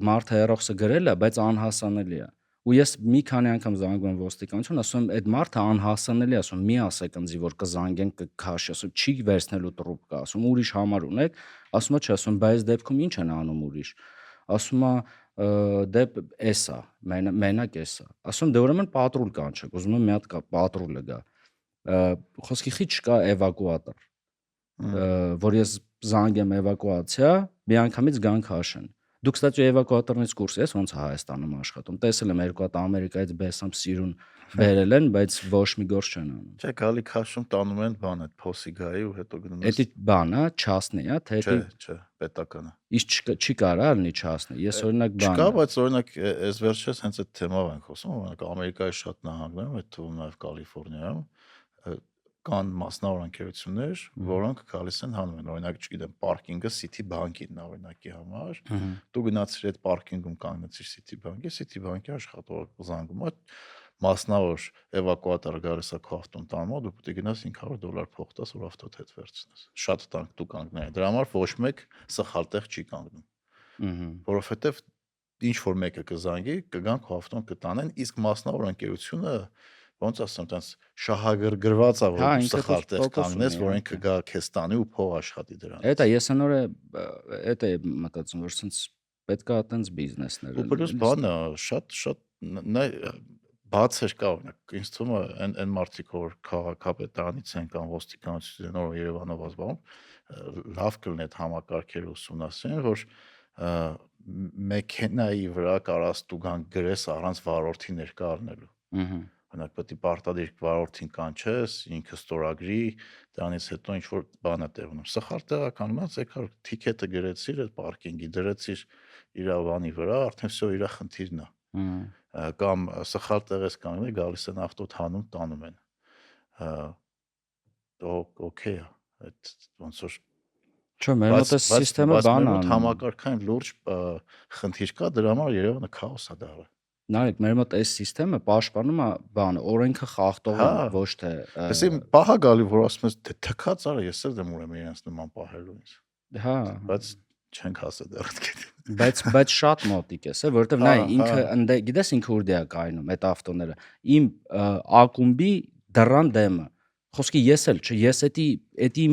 մարդը հերոսը գրել է, բայց անհասանելի է։ Ու ես մի քանի անգամ զանգում եմ ոստիկանություն, ասում եմ այդ մարդը անհասանելի է, ասում մի ասեք ինձ որ կզանգենք կքաշի, ասում չի վերցնելու տրուպկա, ասում ուրիշ համար ունեք, ասում է չէ, ասում բայց դեպքում ինչ են անում ուրիշ։ Ասում է դե էսա, մենակ էսա։ Ասում դե ուրեմն պատրուլ կանչեք, ուզում եմ մի հատ պատրուլը գա։ Խոսքի խիչ կա էվակուատոր, որ ես զանգեմ էվակուացիա, մի անգամից գան քաշեն։ Դու կստати էվակուատորներից կուրս ես ոնց է Հայաստանում աշխատում։ Տեսել եմ երկու հատ Ամերիկայից բեսամ սիրուն բերել են, բայց ոչ մի գործ չեն անում։ Չէ, գալի քաշում տանում են բան այդ փոսի գայի ու հետո գնում ես։ Էդի բան է, չասնի է, թե Չէ, պետական է։ իսկ չի կարա լինի չասնի։ Ես օրինակ բան։ Չկա, բայց օրինակ այս վերջերս հենց այդ թեմով ենք խոսում, օրինակ Ամերիկայի շատ նահանգներում, այդ թվում նաև Կալիֆոռնիայում կան մասնավոր ընկերություններ, որոնք գալիս են հանում են, օրինակ, չգիտեմ, պարկինգը City Bank-ին օրինակի համար։ Դու գնացիր այդ պարկինգում կանգնեցիր City Bank-ի, City Bank-ի աշխատող զանգում է մասնավոր էվակուատորը գալիս է քո ավտոն տանում, դու պետք է գնաս $500 փող տաս, որ ավտոդ հետ վերցնես։ Շատ տանկ դու կանգնես։ Դրա համար ոչ մեկ սխալ տեղ չի կանգնում։ Որովհետև ինչ որ մեկը կզանգի, կգան քո ավտոն կտանեն, իսկ մասնավոր ընկերությունը ոնց ասեմ, տենց շահագրգռված է, որ դու սխալ տեղ կանգնես, որ ինքը գա քեզ տանի ու փող աշխատի դրանից։ Էդ է, ես անորը էդ է մտածում, որ sense պետքա այտենց բիզնեսներ։ Ու պլյուս բանը շատ բացեր կա, օրինակ, ինձ թվում է այն մարդիկ, որ քաղաքապետարանից են կամ ոստիկանությունից նոր Երևանով ազգում, լավ կլինի այդ համակարգերը ուսումնասիրեն, որ մեքենայի վրա կարաս դու գան գրես առանց վարորդի ներկա առնելու։ Օրինակ պետք է պարտադիր վարորդին կանչես, ինքը ստորագրի, դրանից հետո ինչ որ բան է տեղ ունում։ Սխալ տեղականում ես, եկար թիքետը գրեցիր այդ պարկինգի, դրեցիր իր բանի վրա, արդեն всё իր խնդիրն է։ Կամ սխալ տեղ ես կանգնել, գալիս են ավտոդ հանում, տանում են։ Okay է, այդ ոնց որ Չէ, մեր մոտ է համակարգը բան է։ Համակարգային լուրջ խնդիր կա, դրա համար Երևանը քաոս է դառը։ Նարեկ, մեր մոտ այս համակարգը պաշտպանում է բանը, օրենքը խախտողը, ոչ թե։ Այսինքն պահա գալի, որ ասում ես թքած արա, ես էլ դեմ ուրեմն իրենց նման պահելու ինձ։ Հա, բայց չենք հասել դեռ այդ։ Բայց շատ մոտիկ է, որովհետև նա ինքը գիտես ինքը ուր դե է կայնում այդ ավտոները։ Իմ ակումբի դռան դեմը։ Խոսքի ես էլ չէ, ես էդի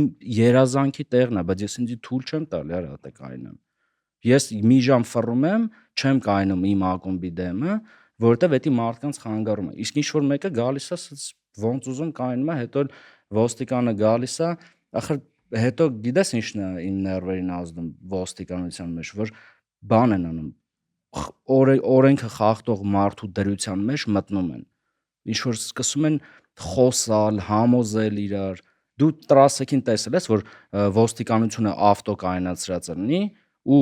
երազանքի տեղն է, բայց ես ինձ թույլ չեմ տալի արա դա կայնեմ։ Ես մի ժամ ֆռում եմ, չեմ կայնում իմ ակումբի դեմը, որովհետև էդի մարդկանց խանգարում է։ Իսկ ինչ որ մեկը գալիս է, ոնց ուզում կայնում է, հետո ոստիկանը գալիս է, ախր հետո գիտես ինչն է իմ ներվերին ազդում ոստիկանության մեջ, որ բան են անում, օրենքը խախտող մարդու դրության մեջ մտնում են։ Ինչ որ սկսում են խոսալ, համոզել իրար։ Դու տրասեքին տեսել ես, որ ոստիկանությունը ավտո կայնացրած լինի ու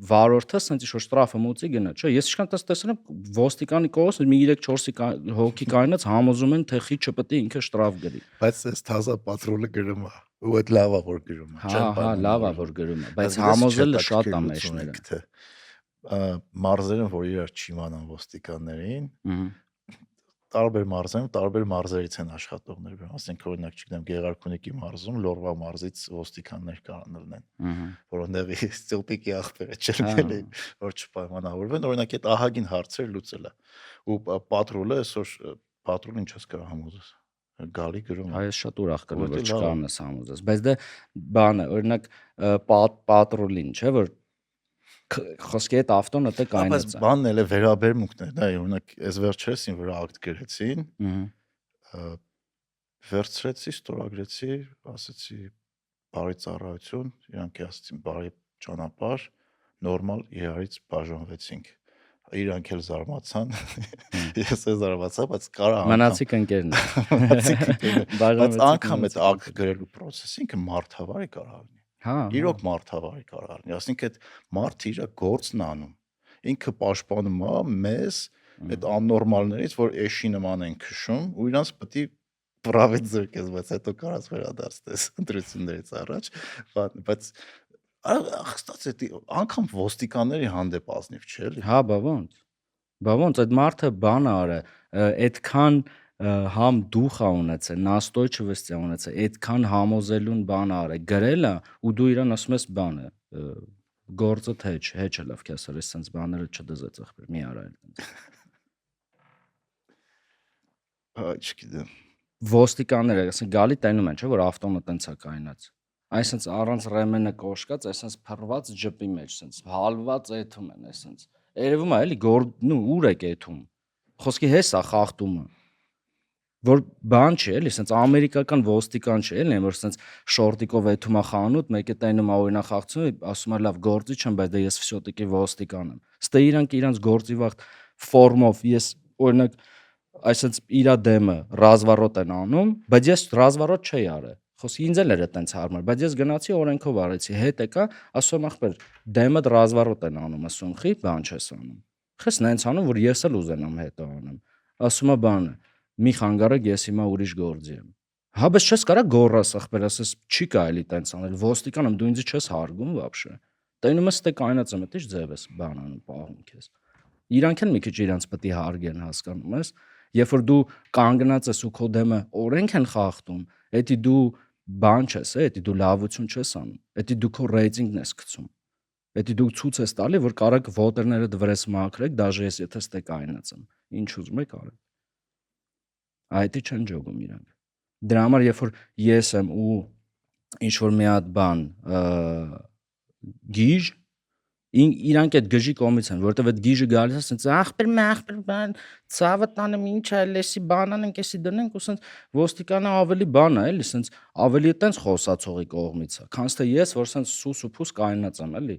վարորդը ասենց ինչ որ շտրաֆը մուծի գնա, չէ՞։ Ես ինչքան տեսել եմ ոստիկանի կողմից մի 3-4 հոգի կայնած համոզում են, թե խի չպետք է ինքը շտրաֆ գրի։ Բայց այս թազա պատրոլը գրում է, ու այդ լավ է որ գրում է։ Հա, լավ է որ գրում է, բայց համոզելը շատ է մեջները։ Մարզերը, որ իրար չիմանան ոստիկաններին, տարբեր մարզերում տարբեր մարզերից են աշխատողներ բերում, ասենք օրինակ չգիտեմ Գեղարքունիքի մարզում Լորվա մարզից ոստիկաններ կարան լինեն, որոնցի ստիլպիկի ախպերը չերկել են, որ չպայմանավորվեն, օրինակ այդ ահագին հարցեր լուծել է, ու պատրոլը այսօր պատրոլ ինչ ես կարող համոզես, գալի գրում է։ Այս շատ ուրախ կլինի, որ չկանես համոզես, բայց դա բան է, օրինակ պատրոլին, չէ՞ որ խոսքի այդ ավտոնը դե կայնած է։ Բայց բանն էլ է վերաբերմունքն է, դա օրինակ այս վերջերս ին վրա ակտ գրեցին, վերցրեցի, ստորագրեցի, ասեցի բարի ծառայություն, իրանք ասեցին բարի ճանապարհ, նորմալ իրարից բաժանվեցինք։ Իրանք էլ զարմացան, ես էլ զարմացա, բայց կարա մնացիք ընկերներ։ Բայց անգամ այդ ակտ գրելու process-ը ինքը մարդավարի կարող լինի։ Հա, իրոք մարդավարի կարող լինի, ասենք այդ մարդը իր գործն անում, ինքը պաշտպանում է մեզ այդ աննորմալներից, որ էշի նման են քշում, ու իրանց պետք է պրավետ զրկես, բայց հետո կարաս վերադարձնես ընտրություններից առաջ, բայց կստացի անգամ ոստիկանների հանդեպ ազնիվ չէ՞ էլի։ Հա, բա ոնց այդ մարդը բան արա, այդքան համ դուխ է ունեցել, настойчивость է ունեցել, այդքան համոզելուն բան արա, գրել է ու դու իրան ասում ես բանը, գործը հեչ է լավ քեսար, էս sense բաները չդզեց ախպեր, մի արա այլ։ Չգիտեմ։ Ոստիկանները, ասենք գալի տենում են, չէ՞ որ ավտոնը տենց է կայնած։ Այսինքն առանց ռեմենը կոշկած, այսինքն փռված ջպի մեջ, այսինքն հալված էթում են, այսինքն երևում է էլի ուր է կեթում։ Խոսքի հես է խախտումը։ որ բան չի, էլի, սենց ամերիկական ոստիկան չի, էլի, որ սենց շորտիկով էթում է խանութ, մեկը տենում է օրինակ խաղցում, ասում է լավ գործի չեմ, բայց դե ես վсё-таки ոստիկան եմ։ Ստե իրանք իրանց գործի վաղ ֆորմով ես օրինակ այսպես իր դեմը ռազվարոտ են անում, բայց ես ռազվարոտ չի արել։ Խոսքի ինձ էլ էր այտենց հարմար, բայց ես գնացի օրենքով արեցի, հետ եկա, ասում ախպեր, դեմը ռազվարոտ են անում, ասում խի, բան չես անում։ Խես նենց անում, որ ես էլ ուզենամ հետո անեմ։ Ասում է բանը, մի խանգարեք, ես հիմա ուրիշ գործի եմ։ Հա, բայց չես կարա գոռաս ախպեր, ասես չի կարելի տենց անել, ոստիկան եմ, դու ինձ չես հարգում вообще։ Տենում ես թե կայնած եմ, դիշ ձև ես բան անում, պահում քեզ։ Իրանք են մի քիչ իրանց պետք է հարգեն, հասկանում ես։ Երբ որ դու կանգնած ես ու քո դեմը օրենք են խախտում, էդի դու բան չես, էդի դու լավություն չես անում, էդի դու քո ռեյտինգն ես գցում։ Էդի դու ցույց ես տալի, որ կարաք վոտերները դվրես մաքրեք, դաժե ես եթե ստե կայնած եմ։ Ինչ ուզում եք արեք։ Այդի չեն ջոգում իրանք։ Դրա համար երբ որ ես եմ ու ինչ որ մի հատ բան գիժ իրանք այդ գժի կողմից են, որովհետև այդ գիժը գալիս է, ասենց ախպեր բան, ցավը տանեմ ինչ է, լեսի բանան ենք, էսի դնենք, ու ասենց ոստիկանը ավելի բան է, էլի, ասենց ավելի այտենց խոսացողի կողմից է, քանց թե ես, որ ասենց սուս ու փուս կայնած եմ, էլի,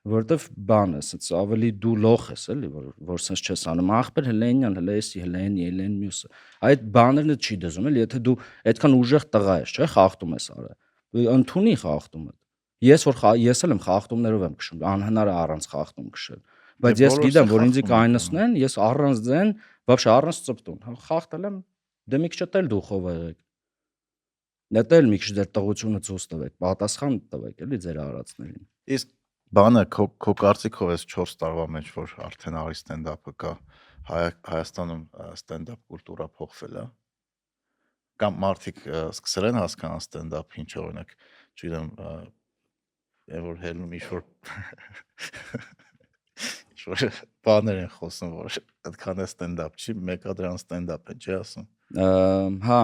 որովհետև բան է, ասենց ավելի դու լոխ ես, էլի, որ ասենց չես անում, ախպեր հլենյան, հլեսի, հլեն մյուսը, այդ բաներն չի դզում, էլի, եթե դու այդքան ուժեղ տղա ես, չէ, խախտում ես արա, ընդունի խախտումը։ Ես էլ եմ խախտումներով եմ քշում, անհնար է առանց խախտում քշել։ Բայց ես գիտեմ, որ ինձ կայնացնեն, ես առանց ձեն, вообще առանց ծպտուն, խախտել եմ, դե մի քիչ էլ դուխով եղեք։ Նետել մի քիչ դեր տղությունը ցույց տվեք, պատասխան տվեք, էլի ձեր արածներին։ Իսկ բանը քո կարծիքով էս 4 տարվա մեջ որ արդեն արի ստենդափը կա, Հայաստանում ստենդափ կուլտուրա փոխվել է։ Կամ մարդիկ սկսել են հասկանալ ստենդափ ինչ օրինակ, չգիտեմ, որ հելնում ինչ-որ բաներ են խոսում, որ այդքան է ստենդափ չի, մեկը դրան ստենդափ է, չի ասում։ Հա,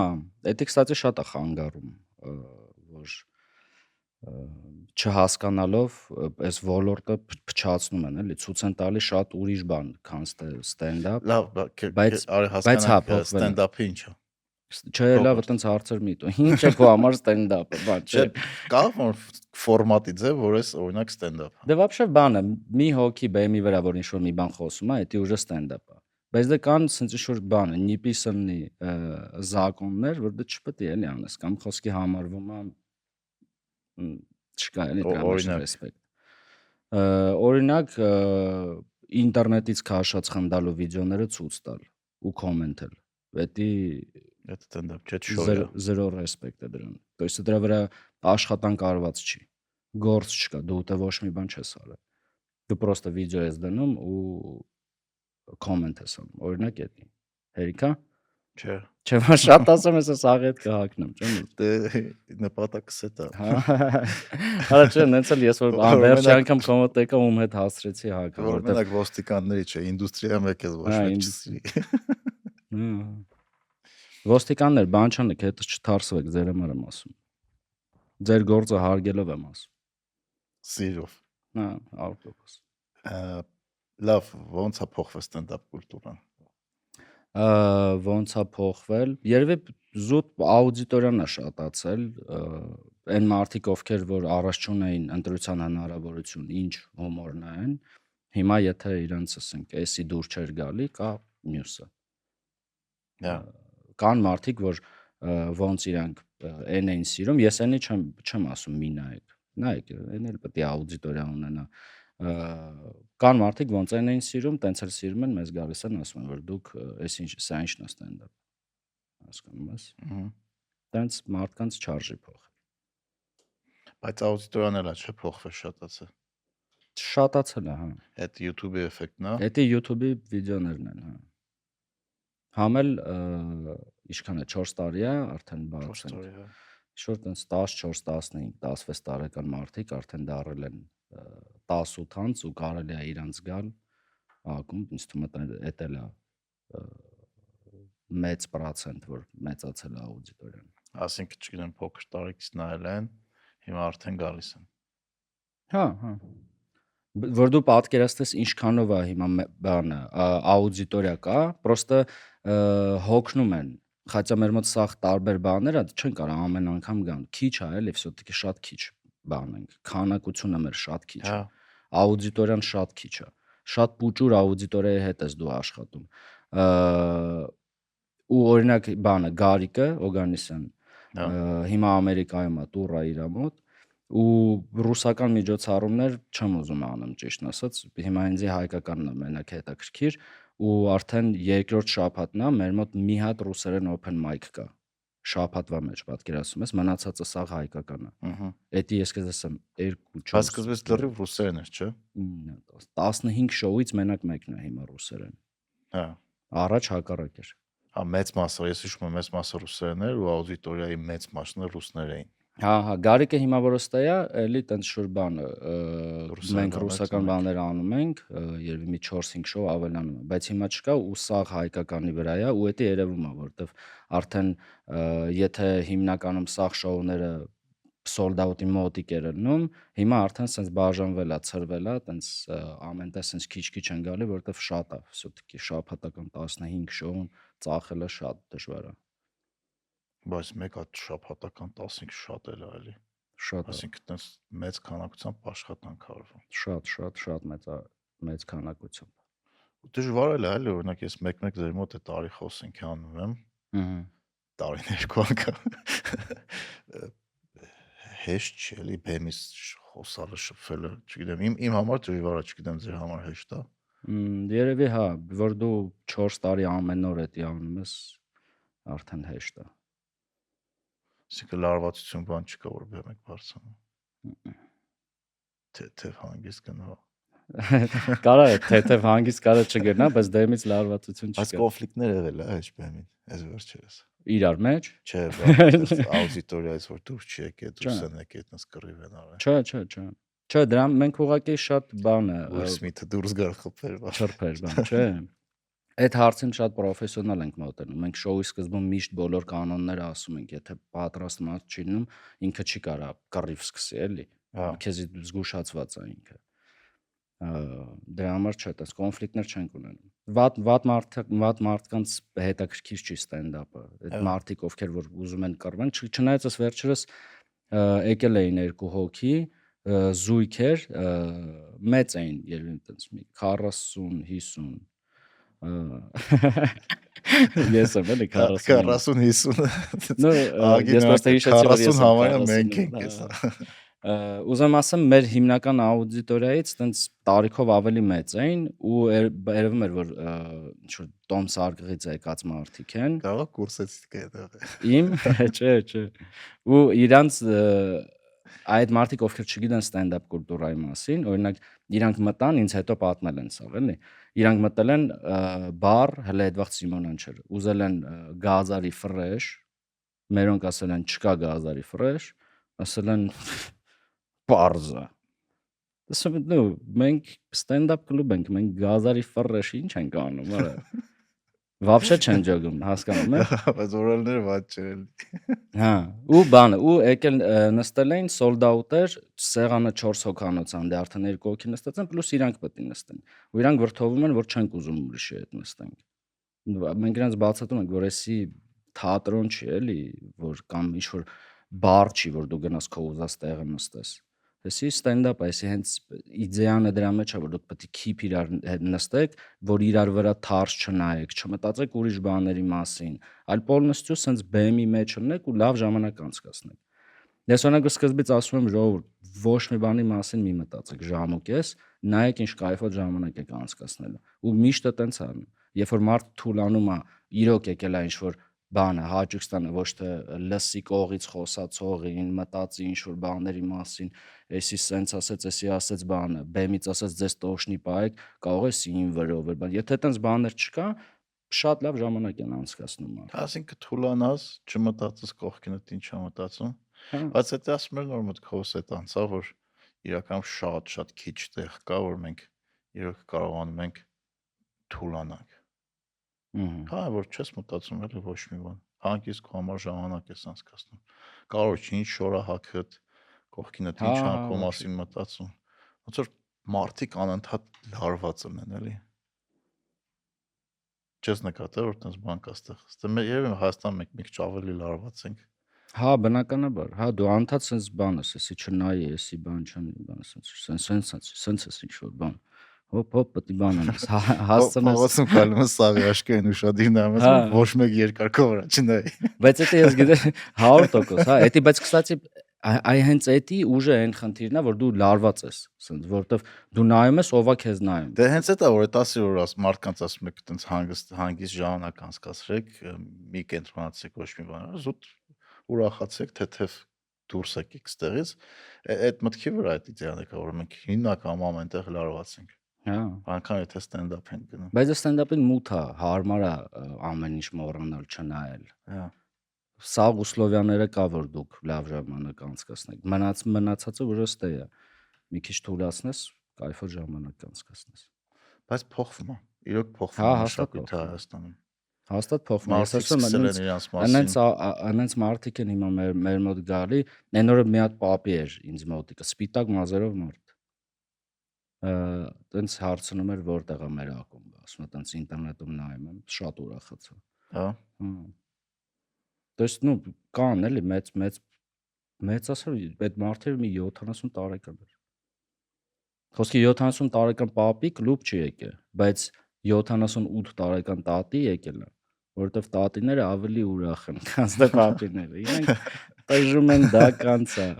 դա կստացի շատ է խանգարում, որ չհասկանալով այս ոլորտը փչացնում են, էլի, ցույց են տալի շատ ուրիշ բան, քան ստենդափ։ Լավ, բայց հասկանանք ստենդափը ինչ է։ Չէ, լավ, այտենց հարցեր մի տո։ Ինչ է քո համար ստենդափը, բան չէ։ Կա որ ֆորմատի ձև, որ էս օրինակ ստենդափ։ Դե вообще բանը, մի հոգի բեմի վրա որ ինչ որ մի բան խոսում է, դա ուժը ստենդափ է։ Բայց դե կան սենց ինչ որ բանը, նիպիսնի զակոններ, որ դե չպետք է էլի անես, կամ խոսքի համարվում է չկա էլի դրա մեջ ռեսպեկտ։ Օրինակ ինտերնետից քաշած խնդալու վիդեոները ցույց տալ ու կոմենտել։ Դա ստենդափ չէ, շոու է։ Զերո ռեսպեկտ է դրան։ То есть դրա վրա աշխատանք արված չի։ Գործ չկա, դու ուտե ոչ մի բան չես արել։ Դու պրոստը վիդեո ես դնում ու կոմենտ ես անում։ Օրինակ էդի։ Հերիքա։ Չէ։ Չէ, որ շատ ասում ես աղետ կհակնեմ, չէ՞։ Դե նպատակս է դա։ Հա, չէ, նենց էլ ես որ վերջի անգամ կոմենտ եկա ում հետ հասցրեցի հակը, որտեղ մենակ ոստիկանների չէ, ինդուստրիա մեկ էս ոչ մեկ չի։ Ոստիկաններ, բան չանեք, հետո չթարսվեք, ձեր համար եմ ասում։ Ձեր գործը հարգելով եմ ասում։ Սիրով։ Հա, 100%։ Լավ, ոնց է փոխվել ստենդափ կուլտուրան։ Ոնց է փոխվել։ Երևի զուտ աուդիտորիան է շատացել, այն մարդիկ ովքեր որ առաջ չունեին ընտրության հնարավորություն, ինչ հումոր նայեն, հիմա եթե իրենց ասենք, էսի դուր չեր գալի, կա մյուսը։ Կան մարդիկ, որ ոնց իրանք այն էին սիրում, ես այնի չեմ ասում մի նայեք, այն էլ պետք է աուդիտորիա ունենա։ Կան մարդիկ ոնց այն սիրում, տենց էլ սիրում են, մեզ գալիս են ասում են, որ դուք էս ինչ, սա ինչն է ստենդափ։ Հասկանում ես։ Տենց մարդկանց չարժի փոխել։ Բայց աուդիտորիան էլ է չէ փոխվել շատացել։ Շատացել է, հա։ Այդ YouTube-ի էֆեկտն է։ Դա YouTube-ի վիդեոներն են, հա։ Համել ինչքան է 4 տարի է, արդեն բաց են։ Շուտ տենց 14, 15, 16 տարեկան մարդիկ արդեն դարել են 18-անց ու կարելի է իրանց գալ ակում, ինձ թվում է դա էլ է մեծ պրոցենտ, որ մեծացել է աուդիտորիան։ Ասենք, չգիտեմ, փոքր տարիքից նայել են, հիմա արդեն գալիս են։ Հա։ Որ դու պատկերացնես ինչքանով է հիմա բանը աուդիտորիա կա, պրոստը հոգնում են Хотя մեր մոտ սաղ տարբեր բաներ է, չեն կարող ամեն անգամ գան։ Քիչ է, էլի, всё-таки շատ քիչ բան ենք։ Քանակությունը մեր շատ քիչ է։ Հա, Աուդիտորիան շատ քիչ է։ Շատ պուճուր աուդիտորիայի հետ ես դու աշխատում։ Ու օրինակ բանը Գարիկը Օգանեսյան հա, հիմա Ամերիկայում է, տուր է իր մոտ ու ռուսական միջոցառումներ չեմ ուզում անեմ ճիշտն ասած, հիմա ինձ հայկականն է մենակ հետաքրքիր ու արդեն երկրորդ շաբաթն է մեր մոտ մի հատ ռուսերեն open mic կա շաբաթվա մեջ, պատկերացնում ես, մնացածը սաղ հայկական է։ ըհը։ Էդի ես քեզ ասեմ 2-4 Բայց սկզբից լրիվ ռուսերեն էր, չէ։ 15 շոուից մենակ մեկն է հիմա ռուսերեն։ Հա։ Առաջ հակառակ էր։ Հա, մեծ մասը, ես հիշում եմ, մեծ մասը ռուսերեն էր ու աուդիտորիայի մեծ մասը ռուսներ էին։ Հա, Գարիկը հիմա որ ստա է, էլի տենց շուր բանը, Ռուսական մենք բաներ ռուսական ծնենք։ բաներ անում ենք, երևի մի 4-5 շոու ավելանում է, բայց հիմա չկա ու սաղ հայկականի վրա է ու դա երևում է, որովհետև արդեն եթե հիմնականում սաղ շոուները sold out-ի մոտիկ էր ելնում, հիմա արդեն սենց բաժանվել է, ցրվել է, տենց ամենտեղ սենց քիչ-քիչ են գալի, որովհետև շատ է, всё-таки շաբաթական 15 շոուն ծախելը շատ դժվար է։ Բայց մեկ հատ շաբաթական 15 շատ էլ է, էլի։ Շատ է, Այսինքն տես մեծ քանակությամբ աշխատանք արվում։ շատ մեծ քանակությամբ։ Ու դժվար էլ է, էլի, օրինակ ես մեկ-մեկ ձեր մոտ է տարի խոսենք անում եմ, Ահա։ տարին երկու անգամ։ Հեշտ չէ, էլի, բեմից խոսալը, շփվելը, չգիտեմ, իմ համար դժվար է, չգիտեմ ձեր համար հեշտ է։ Երևի հա, որ դու 4 տարի ամեն օր էդի անում ես, արդեն հեշտ է։ Այսինքն լարվածություն բան չկա, որ բեմեք բարձրանում։ Թեթև հանգիստ գնա։ Կարա է թեթև հանգիստ կարա չգնա, բայց դեմից լարվածություն Այս չկա։ կոնֆլիկտներ եղել է այս բեմին, այս վերջերս։ Իրար մեջ։ Չէ, աուդիտորիայից որ դուրս չի եկել, դուրս են եկել, այդպես կռիվ են արել։ Չէ։ Չէ, դրա մենք ուղղակի շատ բան է, Ուիլ Սմիթը դուրս գար խփեր, չրփեր բան, չէ։ Այդ հարցին շատ պրոֆեսիոնալ ենք մոտենում։ Մենք շոուի սկզբում միշտ բոլոր կանոնները ասում ենք, եթե պատրաստ մարդ չի լինում, ինքը չի կարա կռիվ սկսի, էլի։ Հա, Քեզի զգուշացված է ինքը։ Դրա համար չէ, այդպես կոնֆլիկտներ չենք ունենում։ Վատ մարդկանց հետաքրքիր չի ստենդափը։ Այդ Հա։ մարդիկ, ովքեր որ ուզում են կռվեն, չնայած ես վերջերս եկել էին երկու հոգի, զույգ էր, մեծ էին, երևի այդպես մի 40-50 Ես եմ էլի 40-50 40-50։ Ну, ես просто հիշեցի, որ ես 40 համարյա 40, մենք ենք հա, էս։ Ուզեմ ասեմ, մեր հիմնական աուդիտորիայից տենց տարիքով ավելի մեծ էին ու երևում էր, որ ինչ-որ Տոմ Սարգսից եկած մարդիկ են։ Կարող կուրսեցի այդտեղ։ Իմ, չէ։ Ու իրանց այդ մարդիկ, ովքեր չգիտեն ստենդափ կուլտուրայի մասին, օրինակ իրանք մտան, ինձ հետո պատմել են սա, էլի։ Իրանք մտել են բար, հələ այդ վաղ Սիմոնան չէր։ Ուզել են գազարի ֆրեշ, մերոնք ասել են չկա գազարի ֆրեշ, ասել են Պարզա։ Ասում եմ, նո, մենք ստենդափ կլուբ ենք, մենք գազարի ֆրեշ ինչ ենք անում, արա։ Вообще չեն ջոգում, հասկանում ես։ Բայց օրալները ված չէր էլի։ Հա, ու բանը, ու եկել նստել էին sold out էր, սեղանը 4 հոգանոց անդե արդեն 2 հոգի նստած են, պլյուս իրանք պետք է նստեն։ Ու իրանք վրթովում են, որ չենք ուզում ուրիշի հետ նստենք։ Մենք իրանք բացատրում ենք, որ էսի թատրոն չի, էլի, որ կամ ինչ որ բար չի, որ դու գնաս քո ուզած տեղը նստես։ Էսի ստենդափ է, էսի հենց իդեան է դրա մեջ է, որ դուք պետք է քիփ իրար հետ նստեք, որ իրար վրա թարս չնայեք, չմտածեք ուրիշ բաների մասին, այլ պոլնոստյու սենց բեմի մեջ լինեք ու լավ ժամանակ անցկացնեք։ Ես օրինակ սկզբից ասում եմ ժողովուրդ, ոչ մի բանի մասին մի մտածեք ժամ ու կես, նայեք ինչ կայֆոտ ժամանակ եք անցկացնելու։ Ու միշտ է տենց անում։ Երբ որ մարդ թուլանում է, իրոք եկել է ինչ որ բանը Հաջիկստանը ոչ թե լսի կողից խոսացողին, մտածի ինչ որ բաների մասին, էսի սենց ասեց, էսի ասեց բանը, բեմից ասեց ձեզ տոշնի պայեք, կարող է սին վրով էր բան։ Եթե տենց բաներ չկա, շատ լավ ժամանակ են անցկացնում մարդ։ Այսինքն թուլանաս, չմտածես կողքինդ ինչ է մտածում։ Հա, Բայց այդ ասում եմ նոր մտքովս այդ անցավ, որ իրական շատ քիչ տեղ կա, որ մենք իրոք կարողանում ենք թուլանանք։ Հա, որ չես մտածում էլի ոչ մի բան։ Հանկից քո համար ժամանակ ես անցկացնում։ Կարող չի ինչ շորահակդ կողքինդ ինչ հա, քո մասին մտածում։ Ոնց որ մարդիկ անընդհատ լարված են էլի։ չես նկատել որ տես բան կա այստեղ։ Ստե մեր երևի Հայաստան մենք մի քիչ ավելի լարված ենք։ Հա, բնականաբար։ Հա, դու անդադ sense բան ես, էսի չնայի, էսի բան չանի, բան sense ինչ որ բան։ Հոп, պետք է բան անես, հասցնես։ Փողոցում քայլում ես սաղի աշկերին ուշադիր նայում ես, Հա։ ոչ մեկ երկարքով վրա չնայի։ Բայց դա ես գիտեմ 100%, հա, էդի բայց կստացի այ հենց էդի ուժը այն խնդիրն է, որ դու լարված ես, sense, որովհետև դու նայում ես, ովա քեզ նայում։ Դե հենց էտա որ այդ ասի որ մարդկանց ասում եք տենց հանգիստ ժամանակ անցկացրեք, մի կենտրոնացեք ոչ մի բան, զուտ ուրախացեք, թեթև դուրս եկեք ստեղից, այդ մտքի վրա այդ իդեան եկա որ մենք հիմնականում ամենտեղ լարված ենք։ Հա։ Անկան եթե ստենդափ ենք գնում։ Բայց ստենդափին մութ է, հարմար է ամեն ինչ մոռանալ, չնայել։ Հա։ Սաղ условիաները կա որ դուք լավ ժամանակ անցկացնեք։ Մնացածը որ ըստ է։ Մի քիչ թուլացնես, կայֆոր ժամանակ անցկացնես։ Բայց փոխվում է։ Իրոք փոխվում Հա, է հաստատ մշակույթը Հայաստանում։ Հաստատ փոխվում է։ Ես Մարդիկ ասում սկսել եմ, են իրանց մասին։ այնց մարդիկ են հիմա մեր մոտ գալի։ Այն օրը մի հատ պապի էր ինձ մոտիկը, սպիտակ մազերով մարդ։ Տենց հարցնում էր որտեղ է մեր ակումբը, ասում է տենց ինտերնետում նայում եմ, շատ ուրախացա։ Հա։ То есть, ну, կան էլի մեծ ասել, այդ մարդերը մի 70 տարեկան էր։ Խոսքի 70 տարեկան պապի կլուբ չի եկել, բայց 78 տարեկան տատի եկել է, որովհետև տատիները ավելի ուրախ են, քան դե պապիները։ Իրենք տժում են դա կանցա։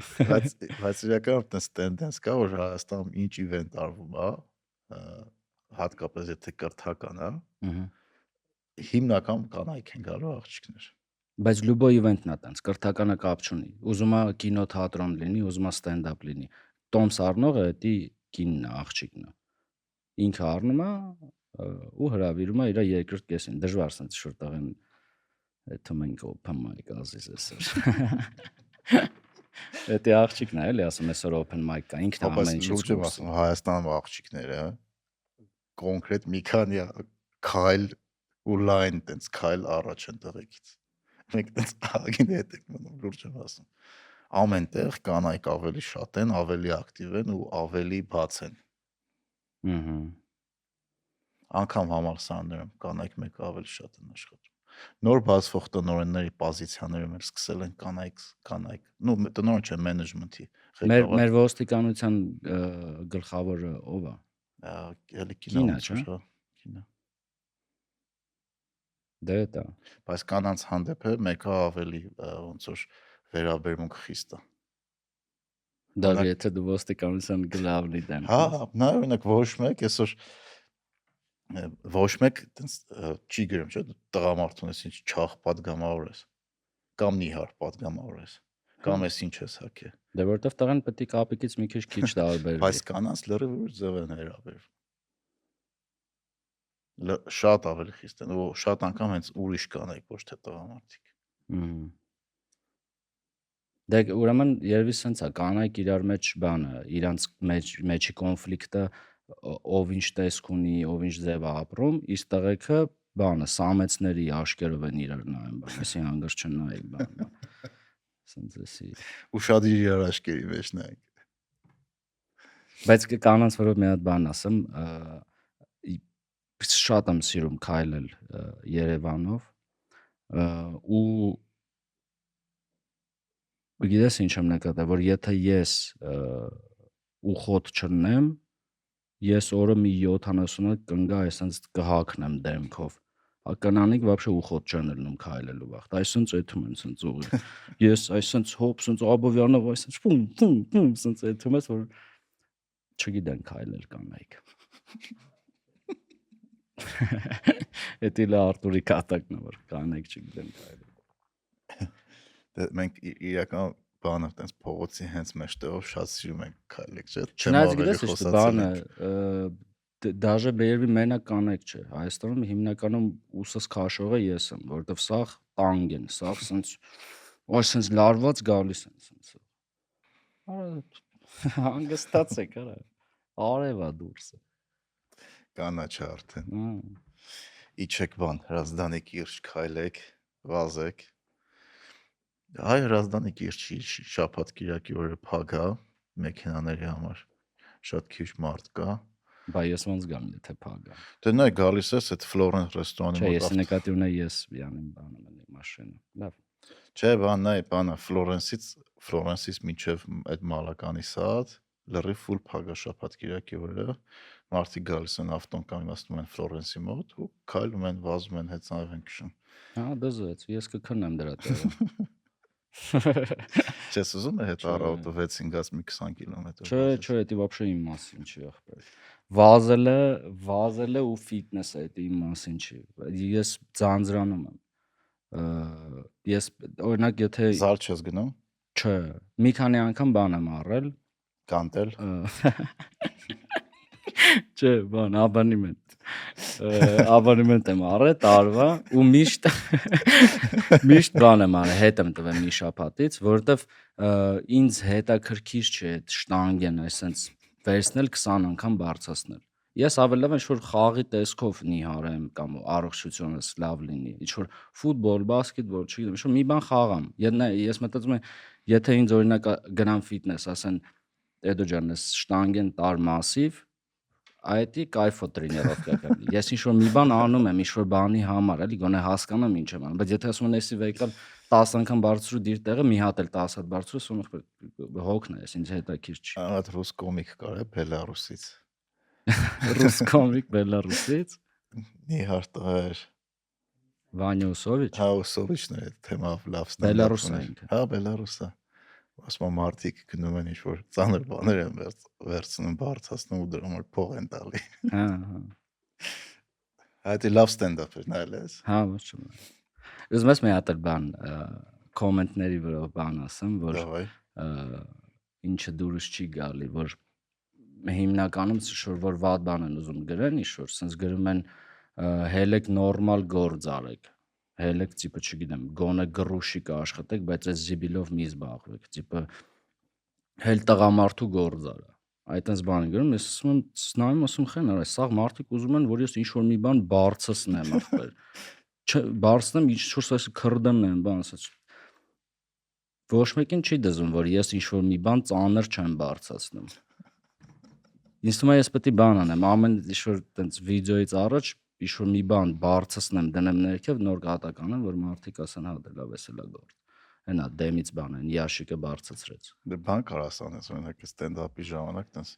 Բայց իրականում տես տենդենս կա որ Հայաստանում ինչ իվենտ արվում է, հատկապես եթե կրթական է, հիմնական կանայք են գալու աղջիկներ։ Բայց լուբո իվենտն է տենց, կրթականը կապ չունի։ Ուզում է կինո թատրոն լինի, ուզում է ստենդափ լինի։ Տոմս առնողը դա կինն է, աղջիկն է։ Ինքը առնում է ու հրավիրում է իր երկրորդ կեսին։ Դժվար sense շուտով են թմենք open mic ազիզ էսր։ Դա աղջիկն է, էլի ասում այսօր open mic կա, ինքն է ամեն ինչից դուրս։ Հայաստանում աղջիկները կոնկրետ մի քանի քայլ ու լայն տենց քայլ առաջ են տղեկից։ Մենք տենց ագին հետ ենք մնում լուրջ եմ ասում։ Ամենտեղ կանայք ավելի շատ են, ավելի ակտիվ են ու ավելի բաց են։ Անկամ համալսարաններում կանայք մեկ ավելի շատ են աշխատում։ Նոր բացվող տնօրենների պոզիցիաներում էլ սկսել են կանայք, նո տնօրեն չէ, մենեջմենթի ղեկավար։ Մեր ոստիկանության գլխավորը ով է։ Էլի Կինա, չէ՞։ Կինա։ Դե դա։ Բայց կանանց հանդեպ է մեկը ավելի ոնց որ վերաբերմունք խիստ է։ Դաժե եթե դու ոստիկանության գլավնի դեմ։ Հա, նա օրինակ ոչ մեկ այսօր ոչ մեկ տենց չի գրում, չէ՞, տղամարդուն ես ինչ չաղ պատգամավոր ես կամ նիհար պատգամավոր ես կամ ես ինչ ես հակե։ Դե որտեվ տղան պետք է կապիկից մի քիչ տարբերվի։ Բայց կանանց լրիվ ուրիշ ձև են հրավերվում։ Շատ ավելի խիստ են ու շատ անգամ հենց ուրիշ կանայք, ոչ թե տղամարդիկ։ Դե ուրեմն երևի սենց է, կանայք իրար մեջ բանը, իրանց մեջի կոնֆլիկտը ով ինչ տեսք ունի, ով ինչ ձև է ապրում, իսկ տղեկը բանը սամեցների աշկերով են իրար նայում, բան, այսի հանգրց չնայի, բան։ Սենց էսի։ Ուշադիր իրար աշկերի մեջ նայեք։ Բայց կանանց որով մի հատ բան ասեմ, շատ եմ սիրում քայլել Երևանով ու գիտես ինչ եմ նկատել, որ եթե ես ուխոտ չնեմ, ես օրը մի 70 հատ կնգա այսպես կհակնեմ դեմքով։ Կանանիկ вообще ուխոտ չեն լնում քայլելու վաղ։ Այսինքն այդում են սենց ուղի։ Ես այսպես հոп, սենց Աբովյանով այսպես ֆում, սենց այդում ես որ չգիտեն քայլել կանայք։ Էդի լա Արտուրի կատակն է որ կանայք չգիտեն քայլել։ Դե մենք իրական բանը տենց փողոցի հենց մեջտեղով շատ սիրում ենք քայլեք, չէ՞։ Չնայած գիտես ինչ բանը, դաժե բերվի մենակ կանայք չէ։ Հայաստանում հիմնականում ուսս քաշողը ես եմ, որովհետև սաղ տանգ են, սաղ սենց այսպես լարված գալիս են սենց։ Հանգստացեք, արա։ Արևա դուրսը։ Կանաչ արդեն։ Իջեք բան, Հրազդանի կիրճ քայլեք, վազեք։ Հայ Հրազդանի կիրճի շաբաթ կիրակի օրը փակ է մեքենաների համար։ Շատ քիչ մարդ կա։ Բա ես ոնց գամ եթե փագա։ Դե նայ գալիս ես այդ Florence ռեստորանի Չէ, մոտ ես նկատի ունեի ես յանում բանում եմ մաշինը։ Լավ։ Չէ, բանը Ֆլորենսից մինչև այդ մալականի սադ լրի ֆուլ փագա շաբաթ կիրակի օրը մարդիկ գալիս են ավտոն կանգնացնում են Ֆլորենսի մոտ ու քայլում են վազում են հեծանվ են քշում։ Հա, դզվեց, ես կքննեմ դրա տեղը։ Չես ուզում հետ առավոտը 6-ին գաց մի 20 կիլոմետր։ Չէ, դա вообще իմ մասին չի ախպեր։ Վազելը ու ֆիթնեսը դա իմ մասին չի։ Ես ձանձրանում եմ։ Ես օրինակ եթե Զալ չես գնում։ Չէ, մի քանի անգամ բան եմ առել, Կանտել։ Չէ, բան աբոնեմենտ եմ առել տարվա ու միշտ բան եմ արել, հետ եմ տվել մի շաբաթից, որովհետև ինձ հետաքրքիր չէ այդ շտանգեն, այսպես վերցնել 20 անգամ բարձրացնել։ Ես ավելի լավ ինչ-որ խաղի տեսքով նիհարեմ կամ առողջությունս լավ լինի, ինչ-որ ֆուտբոլ, բասկետբոլ, չգիտեմ, ինչ-որ մի բան խաղամ։ Ես մտածում եմ, եթե ինձ օրինակ գնամ ֆիթնես, ասեն Էդո ջան, ես շտանգեն տար մասիվ, այդի կայֆո տրենիրովկա կանի։ Ես ինչ-որ մի բան անում եմ, ինչ-որ բանի համար, էլի գոնե հասկանամ ինչ եմ անում, բայց եթե ասում են էսի վեկալ 10 անգամ բարձրու դիր տեղը, մի հատ էլ 10 հատ բարձրու, ասում հոգն է, ես ինձ հետաքրքիր չի։ Այդ ռուս կոմիկ կար է Բելարուսից։ Ռուս կոմիկ Բելարուսից։ Նիհար տղեր։ Վանյա Ուսովիչ։ Հա, Ուսովիչն է թեմավ լավ ստենդափ։ Բելարուսը ինքը։ Հա, Բելարուսը։ Ասում մարդիկ գնում են ինչ-որ ծանր բաներ են վերցնում, բարձրացնում ու դրա համար փող են տալի։ Հա։ Այդ լավ ստենդափ էր նայել ես։ Հա, ոչ չեմ։ Ուզում ես մի հատ բան կոմենտների վրա բան ասեմ, որ ինչը դուրս չի գալի, որ հիմնականում որ վատ բան են ուզում գրեն, ինչ-որ sense գրում են հելեք նորմալ գործ արեք։ Հելեք տիպը չգիտեմ, գոնե գրուշիկ աշխատեք, բայց այս զիբիլով մի զբաղվեք, տիպը հել տղամարդու գործ արա։ Այդտենց բան գրում, ես նայում ասում խեն, արա, սաղ մարդիկ ուզում են, որ ես ինչ-որ մի բան բարձրացնեմ, ախպեր։ Բարձրացնեմ, ինչ-որ ասես քրդանն եմ, բան ասած։ Ոչ մեկին չի դզում, որ ես ինչ-որ մի բան ծանր չեմ բարձրացնում։ Ինձ թվում է ես պետք է բան անեմ, ամեն ինչ-որ տենց վիդեոից առաջ ինչ-որ մի բան բարձրացնեմ, դնեմ ներքև, նոր կատակ անեմ, որ մարդիկ ասեն, հա, դե լավ էս էլա գործ։ Հենա դեմից բան են, ящիկը բարձրացրեց։ Դե բան կարաս անես, օրինակ ստենդափի ժամանակ տես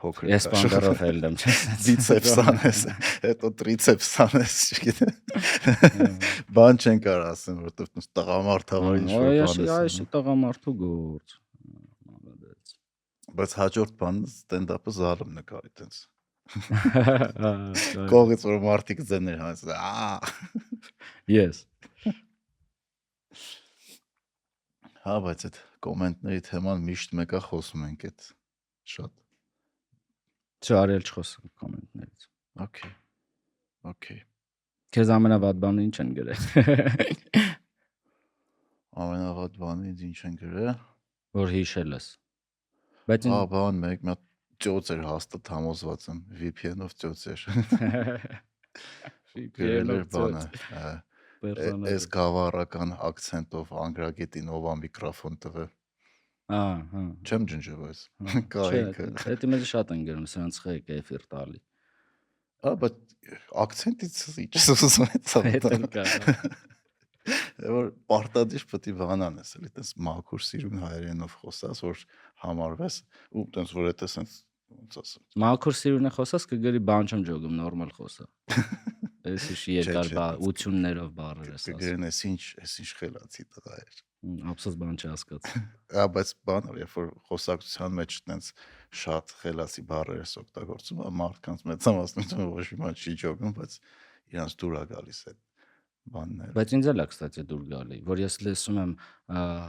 փոքր Ես բանդերով հելդեմ, չէ՞։ Բիցեպս անես, հետո տրիցեպս անես, չգիտեմ։ Բան չեն կարող ասեն, որովհետև տղամարդ հավար ինչ-որ բան է։ Այս տղամարդու գործ։ Մալադեց։ Բայց հաջորդ բանը ստենդափը զարում նկարի տես։ Կողից որ մարդիկ ձեներ հանես, Yes։ Հա, բայց այդ կոմենտների թեման միշտ մեկա խոսում ենք այդ շատ։ Չէ, արել չխոսեմ կոմենտներից։ Okay։ Քեզ ամենավատ բանը ինչ են գրել։ Ամենավատ բանը ինչ են գրել։ Որ հիշել ես։ Բայց Հա, բան մեկ մի հատ ճոց էր հաստատ համոզված եմ VPN-ով ճոց էր։ VPN-ով բանը։ Այս գավառական ակցենտով անգրագետին ովա միկրոֆոն տվե։ Հա։ Չեմ ջնջվես։ Չէ, դա մեզ շատ են գրում, սրանց խեք էֆիր տալի։ Հա, բայց ակցենտից ինչ ուզում ես։ Որ պարտադիր պետք է բանան ես, էլի տես մաքուր սիրուն հայերենով խոսած, որ համարվես ու տես որ դա sense ոնց ասեմ։ Մաքուր սիրունը խոսած կգրի բան չեմ ջոգում, նորմալ խոսա։ Էս իշի երկար ություններով բառեր ես ասում։ Կգրեն էս ինչ խելացի տղա էր։ Ափսոս բան չհասկաց։ Հա, բայց բանը երբ որ խոսակցության մեջ տենց շատ խելացի բառեր ես օգտագործում, մարդկանց մեծամասնությունը ոչ մի բան չի ջոգում, բայց իրանց դուր է գալիս այդ բանները։ Բայց ինձ էլ է կստացի դուր գալի, որ ես լսում եմ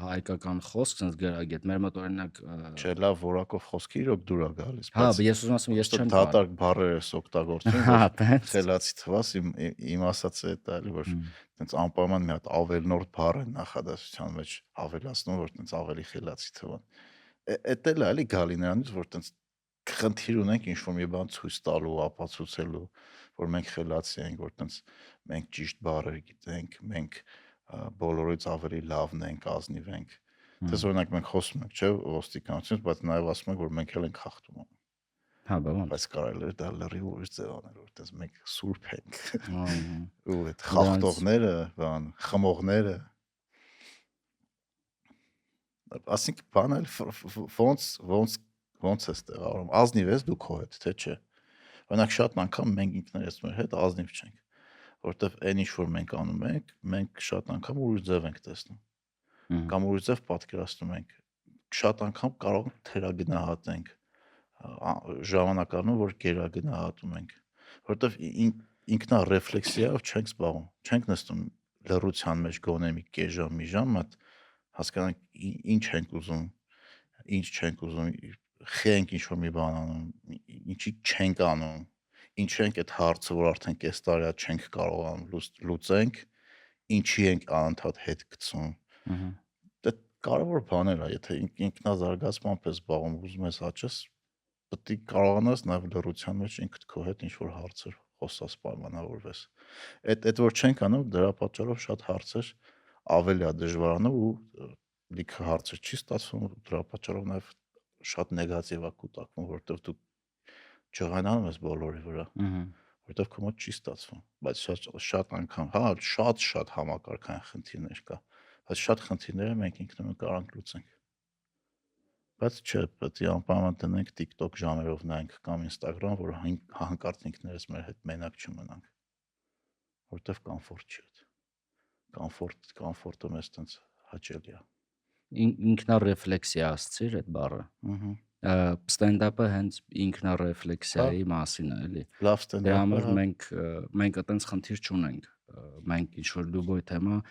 հայկական խոսք, sense գրագետ, մեր մոտ օրինակ չէ, լավ որակով խոսքի իրոք դուր է գալիս, բայց հա, ես ուզում ասում, ես չեմ դատարկ բառեր ես օգտագործում, որ խելացի թվաս իմ ասածը է դա էլի, որ տենց անպայման մի հատ ավելնորդ բառ է նախադասության մեջ ավելացնում, որ տենց ավելի խելացի թվան։ Էդ էլ է էլի գալի նրանից, որ տենց խնդիր ունենք ինչ-որ մի բան ցույց տալու, ապացուցելու, որ մենք խելացի ենք, որ տենց մենք ճիշտ բառեր գիտենք, մենք բոլորից ավելի լավն ենք, ազնիվ ենք։ Դες օրինակ մենք խոսում ենք, չէ, ոստիկանությունից, բայց նաև ասում ենք, որ մենք էլ ենք հաղթում։ Հա, բավական։ բայց կարելի է դա լրիվ ուրիշ ձև անել, որ այդպես մենք սուրբ ենք։ Ահա։ Ու այդ խախտողները, բան, խմողները, ասենք բան էլ ոնց է ստեղարում, ազնիվ ես դու քո հետ, թե չէ։ Օրինակ շատ անգամ մենք ինքներս մեր հետ ազնիվ չենք, որովհետև այն ինչ որ մենք անում ենք, մենք շատ անգամ ուրիշ ձև ենք տեսնում, կամ ուրիշ ձև պատկերացնում ենք, շատ անգամ կարող ենք թերագնահատենք, ժամանակ առնում, որ գերագնահատում ենք, որովհետև ինքնարեֆլեքսիայով չենք զբաղվում, չենք նստում լռության մեջ գոնե մի կես ժամ, մի ժամ մատ հասկանանք ինչ ենք ուզում, ինչ չենք ուզում, խենք ինչ որ մի բան անում, ինչի չենք անում, ինչ ենք այդ հարցը, որ արդեն կես տարի է չենք կարողանում լուծենք, ինչի ենք անընդհատ հետ գցում։ Դա կարևոր բաներ է, եթե ինքնազարգացմամբ ես զբաղվում, ուզում ես աճես, պետք է կարողանաս նաև լռության մեջ ինքդ քո հետ ինչ որ հարցեր խոսած պայմանավորվես։ Այդ որ չենք անում, դրա պատճառով շատ հարցեր ավելի է դժվարանում ու լիքը հարցեր չի ստացվում, դրա պատճառով նաև շատ նեգատիվ է կուտակվում, որովհետև դու ջղայնանում ես բոլորի վրա, որովհետև քո մոտ չի ստացվում, բայց շատ անգամ, հա, շատ համակարգային խնդիրներ կա, բայց շատ խնդիրները մենք ինքնուրույն կարող ենք լուծենք։ Բայց չէ, պետք է անպայման դնենք TikTok ժամերով նայենք կամ Instagram, որ հանկարծ ինքներս մեր հետ մենակ չմնանք, որովհետև կոմֆորտ չի այդ։ Կոմֆորտը մեզ տենց հաճելի է։ Ինքնարեֆլեքսիա ասցիր այդ բառը։ Ստենդափը հենց ինքնարեֆլեքսիայի մասին է, էլի։ Լավ Դրա ստենդափը, համար մենք այտենց խնդիր չունենք։ Մենք ինչ որ լուբոյ թեմա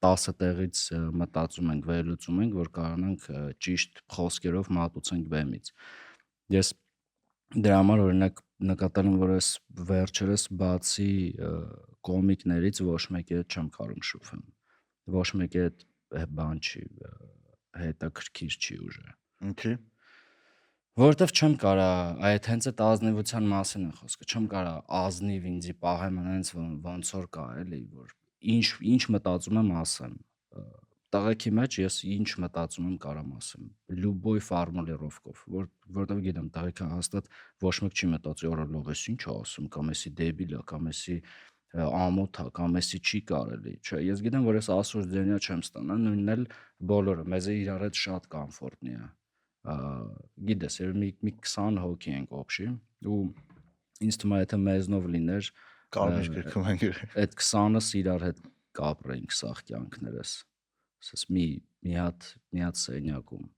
10 տեղից մտածում ենք, վերլուծում ենք, որ կարողանանք ճիշտ խոսքերով մատուցենք բեմից։ Ես դրա համար օրինակ նկատել եմ, որ ես վերջերս բացի կոմիկներից ոչ մեկի հետ չեմ կարող շփվել։ Ոչ մեկի հետ բան չի, հետաքրքիր չի ուժը։ Ինչի՞։ Որովհետև չեմ կարա, այդ հենց այդ ազնիվության մասին է խոսքը, չեմ կարա ազնիվ ինձի պահեմ հենց ոնց որ կա, էլի, որ ինչ մտածում եմ ասեմ։ Տղեկի մեջ ես ինչ մտածում եմ կարամ ասեմ, լուբոյ ֆորմուլիրովկով, որովհետև գիտեմ, տղեկը հաստատ ոչ մեկ չի մտածի, օր լավ էս ինչ է ասում, կամ էսի դեբիլ է, կամ էսի ամոթ է, կամ էսի չի կարելի։ Չէ, ես գիտեմ, որ ես ասուր չեմ ստանա, նույնն էլ բոլորը, մեզ իրար հետ շատ կոմֆորտնի է։ Գիտես, մի 20 հոգի ենք օբշի ու ինձ թվում է եթե մեզնով լիներ կարմիր գրքում ենք այդ 20-ը իրար հետ կապրեինք սաղ կյանքներս ասես մի հատ սենյակում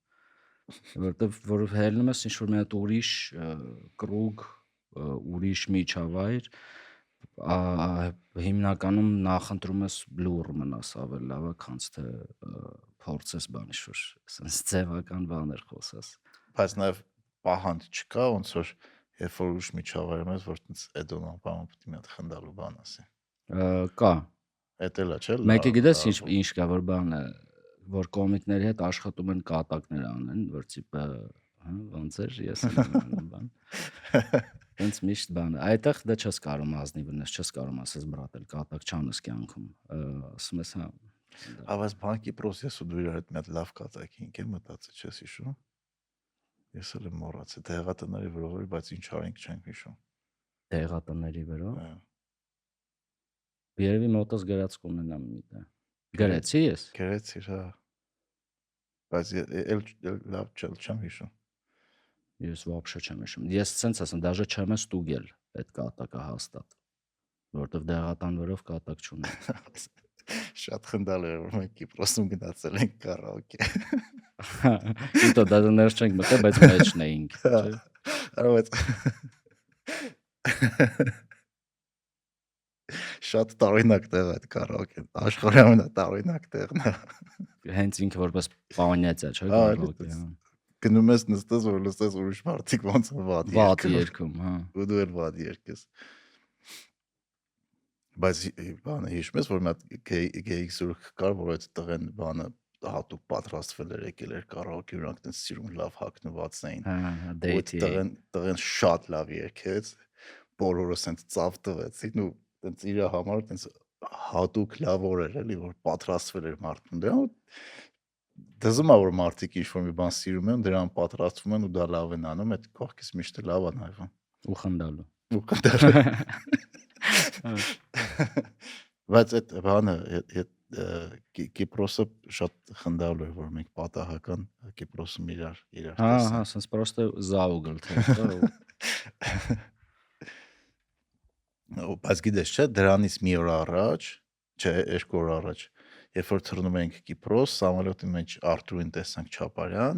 որովհետև հելնում ես ինչ որ մի հատ ուրիշ կրուգ ուրիշ միջավայր հիմնականում նախընտրում ես լուր մնաս ավելի լավ է քանց թե փորձես բան ինչ-որ sense ձևական բաներ խոսես բայց նաև պահանջ չկա ոնց որ երբ որ ուրիշ միջավայրում ես որ տենց էդոնան բան պետք է մի հատ խնդալու բան ասի կա էդ էլա չէ մեկը գիտես ինչ կա որ բան է որ կոմիկների հետ աշխատում են կատակներ անեն որ տիպը ոնց էր ես եմ բան Հենց միշտ բան է այդտեղ դա չես կարող ազնիվ լինես չես կարող ասես բրատել կատակ չանես կյանքում ասում ես հա Բայց բանկի պրոցեսը դու իր հետ մի հատ լավ կատակի ինք եմ մտածել չես հիշում ես էլ եմ մոռացել դեղատների վրով բայց ինչ արինք չենք հիշում դեղատների վրով երևի մոտս գրած կունենամ միտը գրեցի ես գրեցի հա բայց էլ լավ չեմ հիշում ես вообще չեմ հիշում ես սենց ասեմ դաժե չեմ ստուգել այդ կատակը հաստատ որովհետև դեղատան վրով կատակ չունեմ շատ խնդալ է որ մենք Կիպրոսում գնացել ենք կարաոկե Իտո դա ներս չենք մտել բայց մեջն էինք բայց շատ տարօրինակ տեղ է այդ կարաոկեն աշխարհի ամենատարօրինակ տեղն է հենց ինքը որպես պանյացիա չէ կարաոկե գնում ես նստես որ լսես ուրիշ մարդիկ ոնց վատ երգում հա ու դու էլ վատ երգես բայց բանը հիշում ես որ մի հատ GX ուրք կար որ այդ տղեն բանը հատուկ պատրաստվել էր եկել էր կարաոկե ուրանք տենց սիրուն լավ հագնված էին հա դեյթի տղեն շատ լավ երգեց բոլորը սենց ծավ տվեցին ու տենց իր համար տենց հատուկ լավ օր էր էլի որ պատրաստվել էր մարդուն դրա դզում է որ մարդիկ ինչ-որ մի բան սիրում են, դրան պատրաստվում են ու դա լավ են անում, այդ կողքից միշտ լավ է նայվում։ ու խնդալու։ Ու կդար։ Բայց այդ բանը Կիպրոսը շատ խնդալու է, որ մենք պատահական Կիպրոսում իրար Հա, տեսանք։ սենց պրոստը զաուգլ թե։ Բայց գիտես չէ, դրանից մի օր առաջ, չէ, 2 օր առաջ, երբ որ թռնում ենք Կիպրոս, սամոլյոտի մեջ Արտուրին տեսանք Չապարյան,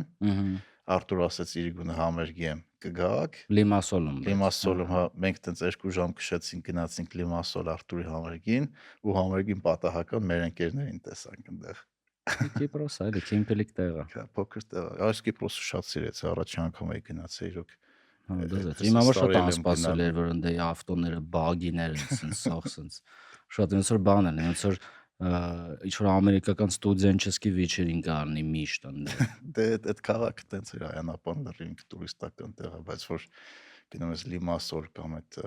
Արտուր ասեց իր գունը համերգի եմ կգաք, Լիմասոլում, հա, մենք տենց 2 ժամ քշեցինք, գնացինք Լիմասոլ Արտուրի համերգին ու համերգին պատահական մեր ընկերներին տեսանք այնտեղ։ Կիպրոս այլ քիմպելիկ տեղ է։ Փոքր տեղ, այս Կիպրոսը շատ սիրեցի, առաջին անգամ էի գնացել իրոք։ Հա, դες։ Իմ համար շատ անսպասելի էր, որ ընդ ավտոները, բագիները, սենց սախ սենց։ Շատ ոնց որ բան են, ոնց որ ինչ որ ամերիկական ստուդենչեսկի վիճերին կանի միշտ ընդ։ Դե այդ քաղաքը տենց էր այանապան լրիվ տուրիստական տեղ է, բայց որ գնում ես Լիմասոլ կամ այդ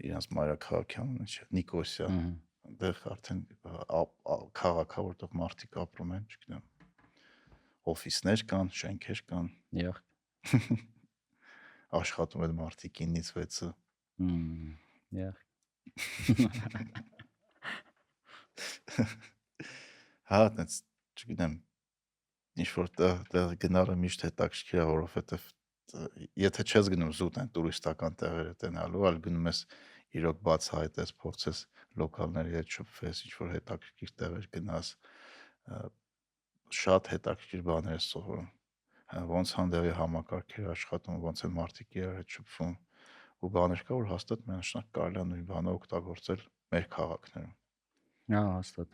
իրանց մայրաքաղաքի անունը չէ, Նիկոսիա, այնտեղ արդեն քաղաք է, որտեղ մարդիկ ապրում են, չգիտեմ, օֆիսներ կան, շենքեր կան, Յախ։ աշխատում են մարդիկ 9-ից 6-ը։ Յախ։ Հա, այնց չգիտեմ, ինչ որ տեղ գնալը միշտ հետաքրքիր է, որովհետև եթե չես գնում զուտ այն տուրիստական տեղերը տենալու, այլ գնում ես իրոք բացահայտես, փորձես լոկալների հետ շփվես, ինչ որ հետաքրքիր տեղեր գնաս, շատ հետաքրքիր բաներ ես սովորում։ Ոնց հանդեղի համակարգեր աշխատում, ոնց են մարդիկ իրար հետ շփվում, ու բաներ կա, որ հաստատ միանշանակ կարելի է նույն բանը օգտագործել մեր քաղաքներում։ Հա, հաստատ։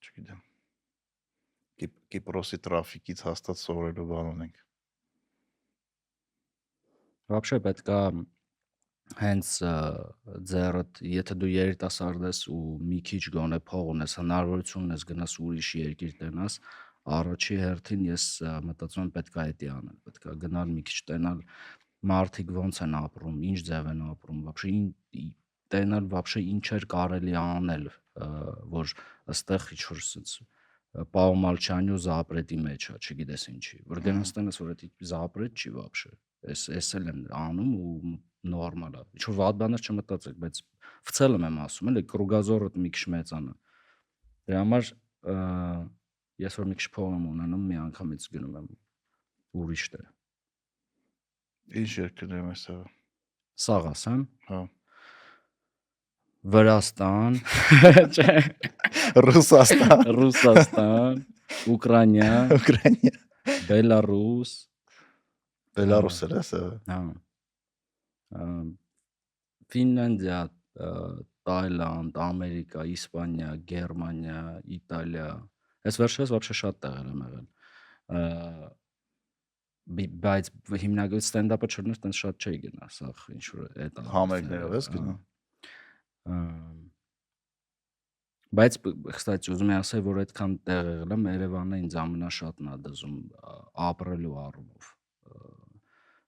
Չգիտեմ։ Կիպրոսի տրաֆիկից հաստատ սովորելու բան ունենք։ Вообще պետքա հենց ձեռդ, եթե դու երիտասարդ ես ու մի քիչ գոնե փող ունես, հնարավորություն ունես գնաս ուրիշ երկիր տենաս, առաջի հերթին ես մտածում եմ պետքա էդի անել, պետքա գնալ մի քիչ տենալ մարդիկ ոնց են ապրում, ինչ ձև են ապրում, вообще տենալ вообще ինչեր կարելի անել, որ ըստեղ ինչ-որ սենց Պաումալչյանի ու Զապրետի մեջ է, չգիտես ինչի, որ գնաս տենաս, որ դա Զապրետ չի вообще, էս էլ են անում ու նորմալ է, ինչ-որ վատ բաներ չմտածեք, բայց в целом եմ ասում, էլի կրուգազորդ մի քիչ մեծանա, դրա համար ես որ մի քիչ փող եմ ունենում, մի անգամից գնում եմ ուրիշ տեղ։ Ինչ երկրներում ես եղել։ Սաղ ասեմ։ Հա։ Վրաստան, Ռուսաստան, Ուկրաինա, Բելարուս, Բելարուսը ես եղել։ հա։ Ֆինլանդիա, Թայլանդ, Ամերիկա, Իսպանիա, Գերմանիա, Իտալիա։ Այս վերջերս вообще շատ տեղեր եմ եղել։ Բայց հիմնական ստենդափը չորներ տենց շատ չէի գնա, սաղ ինչ որ այդ Համերգներով ես գնում։ Բայց կստати ուզում եմ ասել, որ այդքան տեղ եղել եմ, Երևանը ինձ ամենաշատն է դզում ապրելու առումով։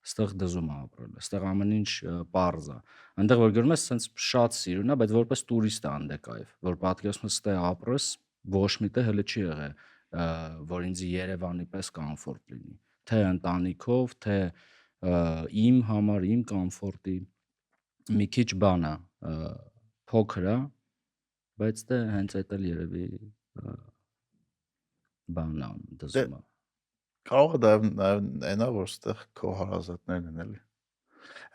Այստեղ դզում է ապրել, այստեղ ամեն ինչ պարզ է։ Այնտեղ որ գնում ես, սենց շատ սիրուն է, բայց որպես տուրիստ է անդե կայֆ, որ պատկերացնում ես ստե ապրես, ոչ միտեղ հələ չի եղել, որ ինձ Երևանի պես կոմֆորտ լինի, թե ընտանիքով, թե իմ համար, իմ կոմֆորտի մի քիչ բան է, փոքր է, բայց դե հենց այդ էլ երևի բանն է, դզումը։ Կարող է նաև այնա, որ ստեղ քո հարազատներն են էլի։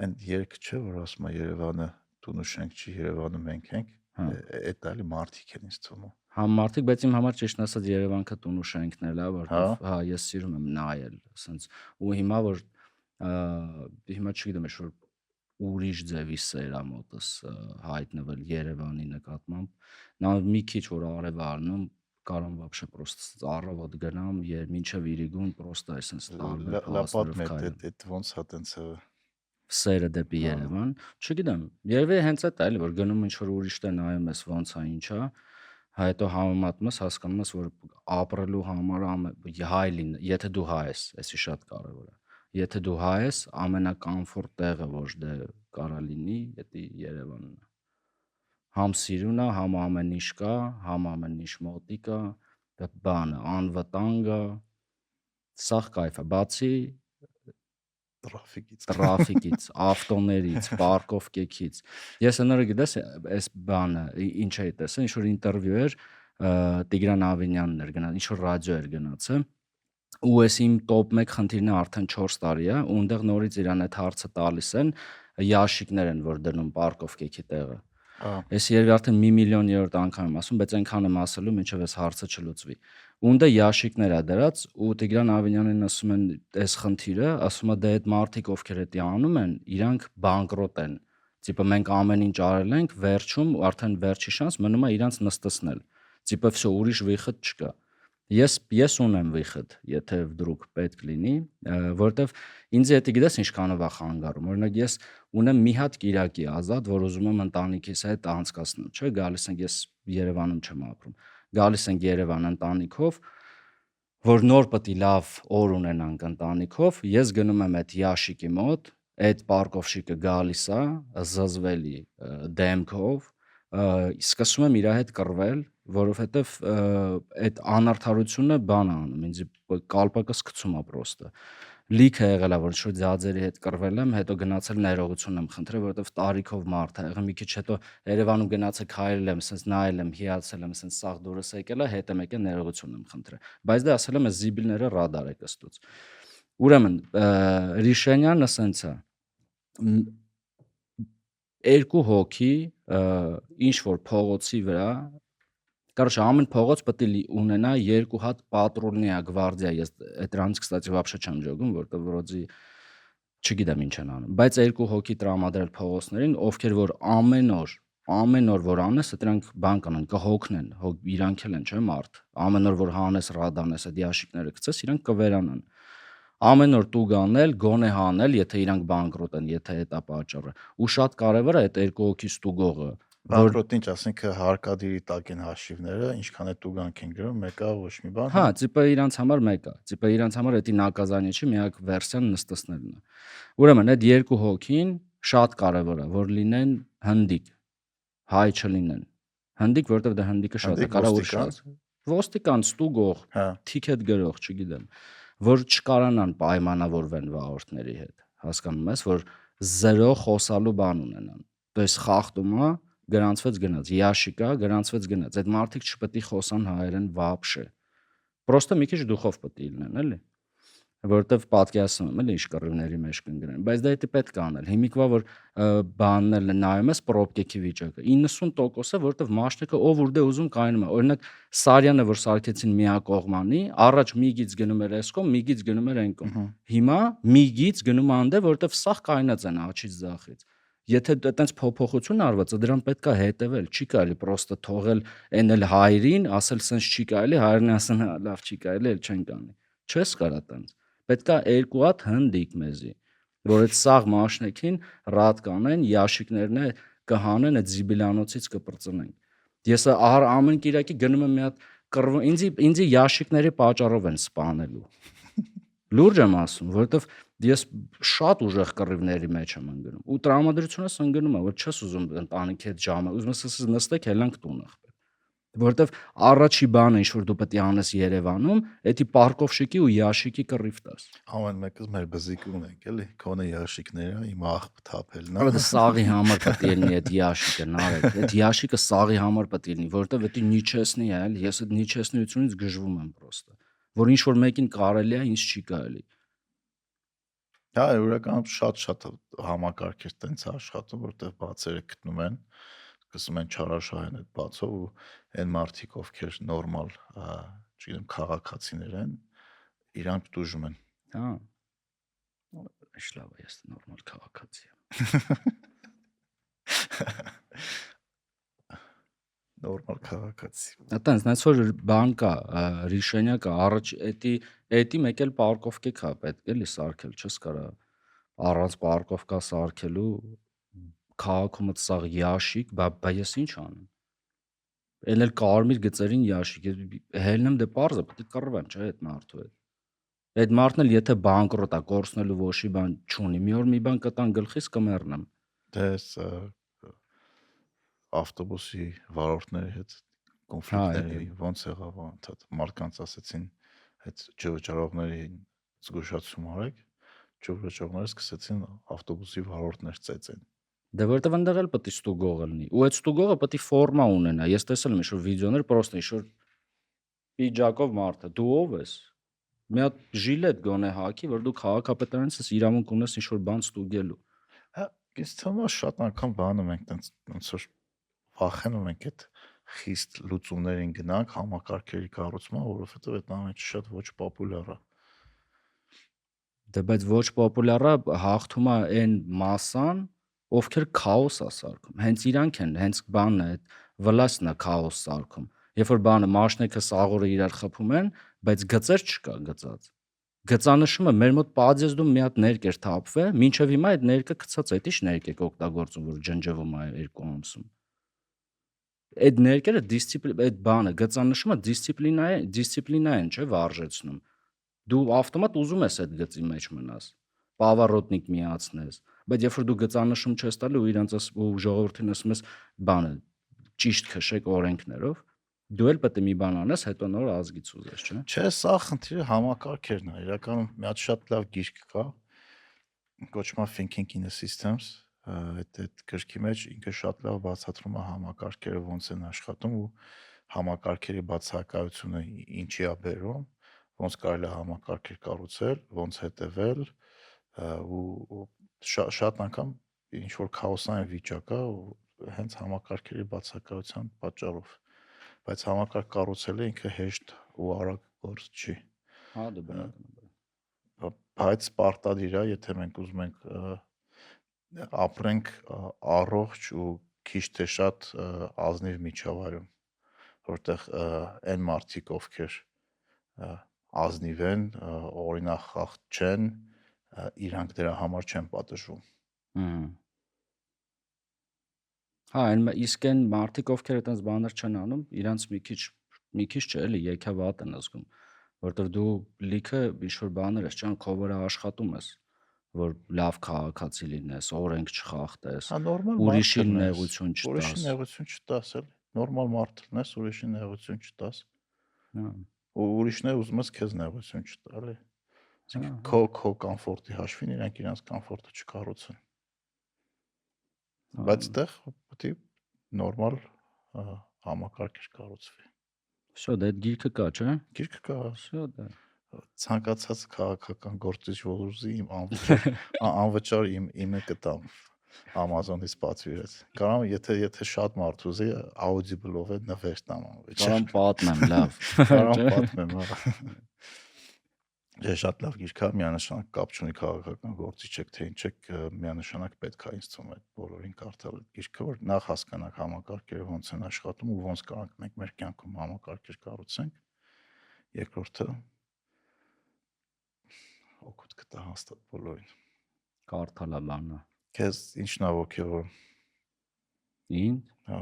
Այն երգը չէ, որ ասում է Երևանը տուն ու շենք չի, Երևանը մենք ենք, այդ էլի մարդիկ են ինձ թվում։ Հա, մարդիկ, բայց իմ համար ճիշտն ասած Երևանքը տուն ու շենքն էլ է, որտեղ հա, ես սիրում եմ նայել, ասենց ու հիմա որ հիմա չգիտեմ, ինչ որ ուրիշ ձևի սեր է մոտս հայտնվել Երևանի նկատմամբ, նա մի քիչ որ արև ալնում կարամ вообще просто առավոտ գնամ մինչև Իրիգուն просто այսպես տարբեր փաստերով քայլեմ։ Այդ ոնց է տենց սերը դեպի Երևան, չգիտեմ, երևի հենց այդ է, որ գնում ինչ որ ուրիշ տեղ նայում ես ոնց է ինչա, հետո համեմատում ես, հասկանում ես, որ ապրելու համար հայ լինի, եթե դու հայ ես, էսի շատ կարևոր է։ Եթե դու հայ ես, ամենակոմֆորտ տեղը որ դե կարա լինի, դա Երևանն է։ Համ սիրուն է, համ ամեն ինչ կա, համ ամեն ինչ մոտիկ է, դա բանը, անվտանգ է, սաղ կայֆ է, բացի տրաֆիկից, ավտոներից, պարկովկեքից։ Ես հնարը գիտես, այս բանը, ինչ էի տեսել, ինչ-որ ինտերվյու էր, Տիգրան Ավինյանն էր գնաց, ինչ-որ ռադիո էր գնացել, ու ես իմ տոպ 1 խնդիրն է արդեն 4 տարի է, ու այնտեղ նորից իրան այդ հարցը տալիս են, յաշիկներ են, որ դնում պարկովկեքի տեղը։ Ես երևի արդեն 1 միլիոն անգամ եմ ասում, բայց այնքան եմ ասելու, մինչև այս հարցը չլուծվի։ Ունդը յաշիկներ է դրած, ու Տիգրան Ավինյանին ասում են, այս խնդիրը, ասում է, դե այդ մարդիկ, ովքեր դա անում են, իրանք բանկրոտ են։ Տիպը մենք ամեն ինչ արել ենք, վերջում արդեն վերջի շանս մնում է իրանց նստեցնել։ Տիպը վсё, ուրիշ վիխտ չկա։ Ես ունեմ վիխտ, եթե վդրուկ պետք լինի, որտեվ ինձ հետի գիտես ինչքանով է խանգարում։ Օրինակ ես ունեմ մի հատ կիրակի ազատ, որ ուզում եմ ընտանիքիս հետ անցկացնել, չէ՞, գալիս ենք, ես Երևանում չեմ ապրում։ Գալիս ենք Երևան ընտանիքով, որ նոր պետք է լավ օր ունենանք ընտանիքով, ես գնում եմ այդ յաշիկի մոտ, այդ պարկովշիկը գալիս է, զզվելի դեմքով, սկսում եմ իր հետ կռվել, որովհետև այդ անարդարությունը բան է անում, ինձ կալպակս գցում է պրոստը։ Լիքը եղել է, որ շուտ ձաձերի հետ կռվել եմ, հետո գնացել ներողություն եմ խնդրել, որովհետև տարիքով մարդ է եղել, մի քիչ հետո Երևանում գնացել քայլել եմ, սենց նայել եմ, հիացել եմ, սենց սաղ դուրս եկել է, հետ եմ եկել ներողություն եմ խնդրել։ Բայց դա ասել եմ, այս զիբիլները ռադար է կստուց։ Ուրեմն, Ռիշենյանը սենց է, երկու հոգի ինչ որ փողոցի վրա, короче, ամեն փողոց պետք է ունենա երկու հատ պատրուլնիա գվարդիա, ես դրանից кстати вообще չեմ ջոգում, որտեղ վրոձի չգիտեմ ինչ են անում, բայց երկու հոգի տրամադրել փողոցներին, ովքեր որ ամեն օր որ անես, դրանք բան կանեն, կհոգնեն, իրանք էլ են, չէ՞ մարդ։ Ամեն օր որ հանես, ռադանես, այդ յաշիկները գցես, իրանք կվերանան։ Ամեն օր տուգ անել, գոնե հանել, եթե իրանք բանկրոտ են, եթե դա պատճառը։ Ու շատ կարևոր է այդ երկու հոգի ստուգողը, բանկրոտ ինչ, ասենք հարկադիրի տակ են հաշիվները, ինչքան է տուգանք են գրում, մեկը ոչ մի բան։ Հա, տիպը իրանց համար մեկը, տիպը իրանց համար էդի նակազանիչ չի, միակ վերսիան նստեցնելն է։ Ուրեմն այդ երկու հոգին շատ կարևոր է, որ լինեն հնդիկ, հայ չլինեն։ Հնդիկ, որտեղ դա հնդիկը շատ է, կարա ու շատ։ Ոստիկան, ստուգող, թիքետ գրող, չգիտեմ, որ չկարանան պայմանավորվեն վաղորդների հետ, հասկանում ես, որ զերո խոսալու բան ունենան։ То есть խախտում է, գրանցվեց գնաց, յաշիկա, գրանցվեց գնաց։ Այդ մարդիկ չպետք է խոսան հայերեն вообще։ Պրոստը մի քիչ դուխով պետք է լինեն, էլի։ Որտեվ պատկերացնում եմ, էլի ինչ կռիվների մեջ կընկնեն, բայց դա էդի պետք է անել։ Հիմիկվա որ բանն էլ նայում ես պրոբկեքի վիճակը 90% է, որտեվ մաշնիկը ով ուր դե ուզում կայնում է։ Օրինակ Սարյանը որ սարքեցին միակողմանի, առաջ միգից գնում էր այս կողմ, միգից գնում էր այն կողմ։ Հիմա միգից գնում է անդե, որտեվ սաղ կայնած են աչից ձախից։ Եթե այտենց փոփոխություն արված է, դրան պետք է հետևել, չի կարելի պրոստը թողել այն էլ հայրին, ասել սենց չի կարելի, հայրն ասեն հա լավ չի կարելի, էլ չեն կանի։ Չես կարա տենց։ Պետք է երկու հատ հնդիկ մեզի, որ այդ սաղ մաշնեքին ռադ կանեն, յաշիկներն է կհանեն, այդ զիբիլանոցից կպրծնենք։ Ես ամեն կիրակի գնում եմ մի հատ կռվում, ինձի յաշիկների պատճառով են սպանելու։ Լուրջ եմ ասում, որովհետև ես շատ ուժեղ կռիվների մեջ եմ ընկնում։ Ու տրամադրությունս ընկնում է, որ չես ուզում ընտանիքի հետ ժամը, ուզում ես նստեք, ելանք տուն ախպեր։ Որովհետև առաջի բանը, ինչ որ դու պետք է անես Երևանում, էդի պարկովշիկի ու յաշիկի կռիվ տաս։ Ամեն մեկս մեր բզիկը ունենք, էլի, քոնը յաշիկները, իմ աղբ թափելն է։ Որտե սաղի համար պետք է լինի այդ յաշիկը, նարեկ։ Այդ յաշիկը սաղի համար պետք է լինի, որովհետև դա նիչեսնի է, էլի, ես այդ նիչեսնությունից գժվում եմ պրոստը։ Որ ինչ որ մեկին կարելի է, ինձ չի կարելի։ Հա, ուրականում շատ համակարգեր տենց աշխատում, որտեղ բացերը գտնում են, սկսում են չարաշահեն այդ բացով ու այն մարդիկ, ովքեր նորմալ, չգիտեմ, քաղաքացիներ են, իրանք դուժում են։ Հա։ Ինչ լավ է, ես նորմալ քաղաքացի եմ։ Նորմալ քաղաքացի։ Այտենց, նայած որ բան կա, Ռիշենյա կա, առաջ էդի մեկ էլ պարկովկե կա, պետք էլի սարքել, չես կարա առանց պարկովկա սարքելու քաղաքում սաղ յաշիկ, բա ես ինչ անեմ։ Էլ կարմիր գծերին յաշիկ, հելնեմ դե պարզ է, պետք է կռվեմ, չէ՞ այդ մարդու հետ։ Այդ մարդն էլ եթե բանկրոտ է, կորցնելու ոչի բան չունի, մի օր մի բան կտան գլխիս կմեռնեմ։ Դες ավտոբուսի վարորդների հետ կոնֆլիկտների ոնց եղավ անդադ մարդկանց ասեցին այդ ջրվճարողների զգուշացում արեք, ջրվճարողները սկսեցին ավտոբուսի վարորդներ ծեծեն։ Դե որտեվ այնտեղ էլ պետք է ստուգողը լինի։ Ու այդ ստուգողը պետք է ֆորմա ունենա։ Ես տեսել եմ ինչ-որ վիդեոներ, պրոստը ինչ-որ պիջակով մարդը, դու ով ես։ Մի հատ ժիլետ գոնե հագի, որ դու քաղաքապետարանից ես իրավունք ունես ինչ-որ բան ստուգելու։ Հա, ես թվում է շատ անգամ բանում ենք տենց ոնց որ վախենում ենք այդ խիստ լուծումներին գնանք համակարգերի կառուցման, որովհետև այդ ամենը շատ ոչ պոպուլյար է։ Դե բայց ոչ պոպուլյարը հաղթում է այն մասան, ովքեր քաոս է սարքում։ Հենց իրանք են, հենց բանն է, այդ վլասն է քաոս սարքում։ Երբ որ բանը մաշնեքը սաղորը իրար խփում են, բայց գծեր չկա գծած։ Գծանշումը մեր մոտ պատեզդում մի հատ ներկ էր թափվել, մինչև հիմա այդ ներկը գծած է, ի՞նչ ներկ եք օգտագործում, որ ջնջվում է երկու ամսում։ Այդ ներկերը այդ բանը գծանշումը դիսցիպլինա են, չէ՞, վարժեցնում։ Դու ավտոմատ ուզում ես այդ գծի մեջ մնաս, պավարոտնիկ միացնես, բայց երբ որ դու գծանշում չես տալու ու իրանց ու ժողովրդին ասում ես բանը ճիշտ քշեք օրենքներով, դու էլ պետք է մի բան անես, հետո նոր ազգից ուզես, չէ՞։ Չէ, սա խնդիրը համակարգերն է։ Իրականում մի հատ շատ լավ գիրք կա, կոչվում է Thinking in the Systems, այդ գրքի մեջ ինքը շատ լավ բացատրում է համակարգերը ոնց են աշխատում ու համակարգերի բացակայությունը ինչի է բերում, ոնց կարելի է համակարգեր կառուցել, ոնց հետևել ու շատ անգամ ինչ որ քաոսային վիճակ է ու հենց համակարգերի բացակայության պատճառով, բայց համակարգ կառուցելը ինքը հեշտ ու արագ գործ չի։ Հա, դե բնականաբար։ Բայց պարտադիր է, եթե մենք ուզում ենք ապրենք առողջ ու քիչ թե շատ ազնիվ միջավայրում, որտեղ այն մարդիկ, ովքեր ազնիվ են, օրինախախտ չեն, իրանք դրա համար չեն պատժվում։ Հա, իսկ այն մարդիկ, ովքեր այդպես բաներ չեն անում, իրանց մի քիչ չէ, էլի եկավատ են զգում, որտեղ դու լիքը ինչ-որ բաներ ես, չան քո վրա աշխատում ես, որ լավ քաղաքացի լինես, օրենք չխախտես, Հա, նորմալ ուրիշին մարդն ես, նեղություն ուրիշին չտաս։ նեղություն չտաս, էլի։ Նորմալ մարդն ես, ուրիշին նեղություն չտաս։ Հա, Ու ուրիշները ուզում ես քեզ նեղություն չտա, էլի։ հա, Քո կոմֆորտի հաշվին իրանք իրանց կոմֆորտը չկառուցեն։ Բայց այդտեղ պետք է նորմալ համակարգեր կառուցվի։ Всё, դե այդ գիրքը կա, չէ՞։ Գիրքը կա, Всё, դե։ ցանկացած քաղաքական գործիչ ոլորտի իմ անվճար իմը կտամ Amazon-ից պատվիրած։ Կարամ եթե շատ մարդ ուզի Audible-ով է նվեր տամ անվճար։ Կարամ պատմեմ, լավ։ Կարամ պատմեմ, հա։ Դե շատ լավ գիրք է, միանշանակ կապ չունի քաղաքական գործիչ եք, թե ինչ եք, միանշանակ պետք է ինձ թվում է բոլորին կարդալ այդ գիրքը, որ նախ հասկանանք համակարգերը ոնց են աշխատում ու ոնց կարանք մենք մեր կյանքում համակարգեր կառուցենք։ Երկրորդը օգուտ կտա հաստատ բոլորին։ Կարդալա բանը։ Քեզ ինչն է ոգևորում։ Ին։ Հա։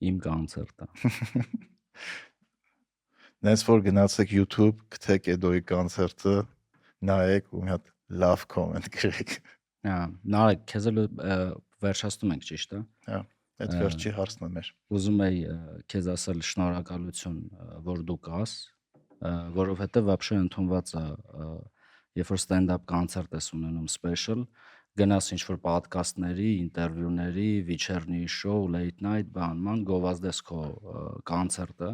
Իմ կոնցերտը։ Նենց որ գնացեք YouTube, գտեք Էդոյի կոնցերտը, նայեք ու մի հատ լավ կոմենտ գրեք։ Հա, նարեկ, քեզ էլ վերջացնում ենք, ճիշտ է։ Հա, այդ վերջի հարցն է մեր։ Ուզում եի քեզ ասել շնորհակալություն, որ դու կաս, որովհետև вообще ընդունված է, երբ որ stand-up կոնցերտ ես ունենում special, գնաս ինչ-որ պոդքասթների, ինտերվյուների, вечерний show, late night, բանման, գովազդես քո կոնցերտը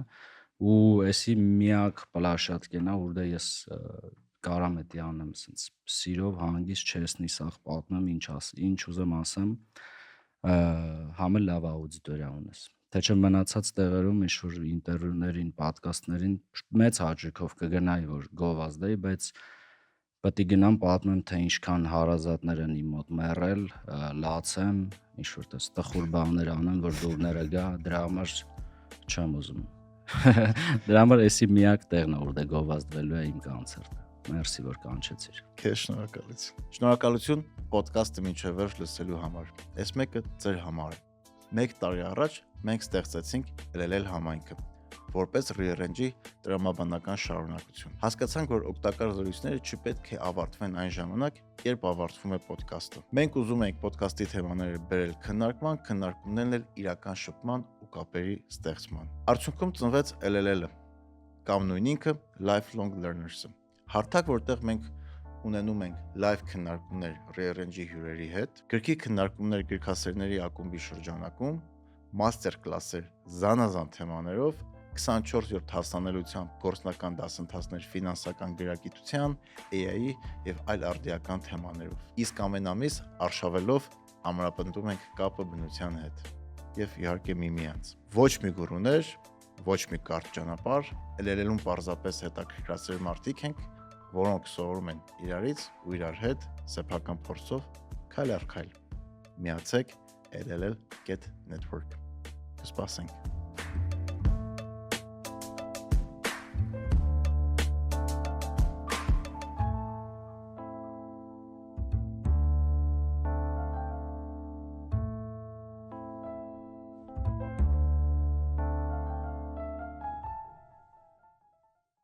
ու էսի միակ պլաշատկենա, որտեղ ես կարամ էդի անեմ, ասենց սիրով հանգիստ չեսնի սախ պատմեմ, ինչ ուզեմ ասեմ, համը լավ աուդիտորիա ունես։ Թե չէ մնացած տեղերում ինչ-որ ինտերվյուներին, պոդքասթներին մեծ հաճույքով կգնայի, որ գովազդեի, բայց պետք է գնամ պատմեմ, թե ինչքան հարազատներ են իմ մոտ մեռել, լացեմ, ինչ-որ տես տխուր բաներ անեմ, որ դուրները գա, դրա համար չեմ ուզում։ Դրա համար էսի միակ տեղն է, որտեղ գովազդվելու է իմ կոնցերտը։ Մերսի, որ կանչեցիր։ Քեզ շնորհակալություն։ Շնորհակալություն ոդկասթը մինչև վերջ լսելու համար։ Այս մեկը ձեր համար է։ 1 տարի առաջ մենք ստեղծեցինք LLL համայնքը, որպես Rearrange-ի տրամաբանական շարունակություն։ Հասկացանք, որ օգտակար զրույցները չպետք է ավարտվեն այն ժամանակ, երբ ավարտվում է ոդկասթը։ Մենք ուզում ենք ոդկասթի թեմաները բերել քննարկման, քննարկումներն էլ իրական շփման ու ու կապերի ստեղծման։ Արդյունքում ծնվեց LLL-ը կամ նույն ինքը Lifelong Learners-ը։ Հարթակ, որտեղ մենք ունենում ենք live քննարկումներ Rearrange-ի հյուրերի հետ, գրքի քննարկումներ գրքասերների ակումբի շրջանակում, master class-եր զանազան թեմաներով, 24/7 հասանելիությամբ գործնական դասընթացներ ֆինանսական գրագիտության, AI-ի եւ այլ արդիական թեմաներով։ Իսկ ամեն ամիս արշավելով ամրապնդում ենք կապը բնության հետ եւ իհարկե միմյանց։ Ոչ մի գուրուներ, ոչ մի կարճ ճանապարհ, LLL-ում պարզապես հետաքրքրասեր մարդիկ ենք, որոնք սովորում են իրարից ու իրար հետ սեփական փորձով քայլ առ քայլ։ Միացեք LLL.network։ Կսպասենք։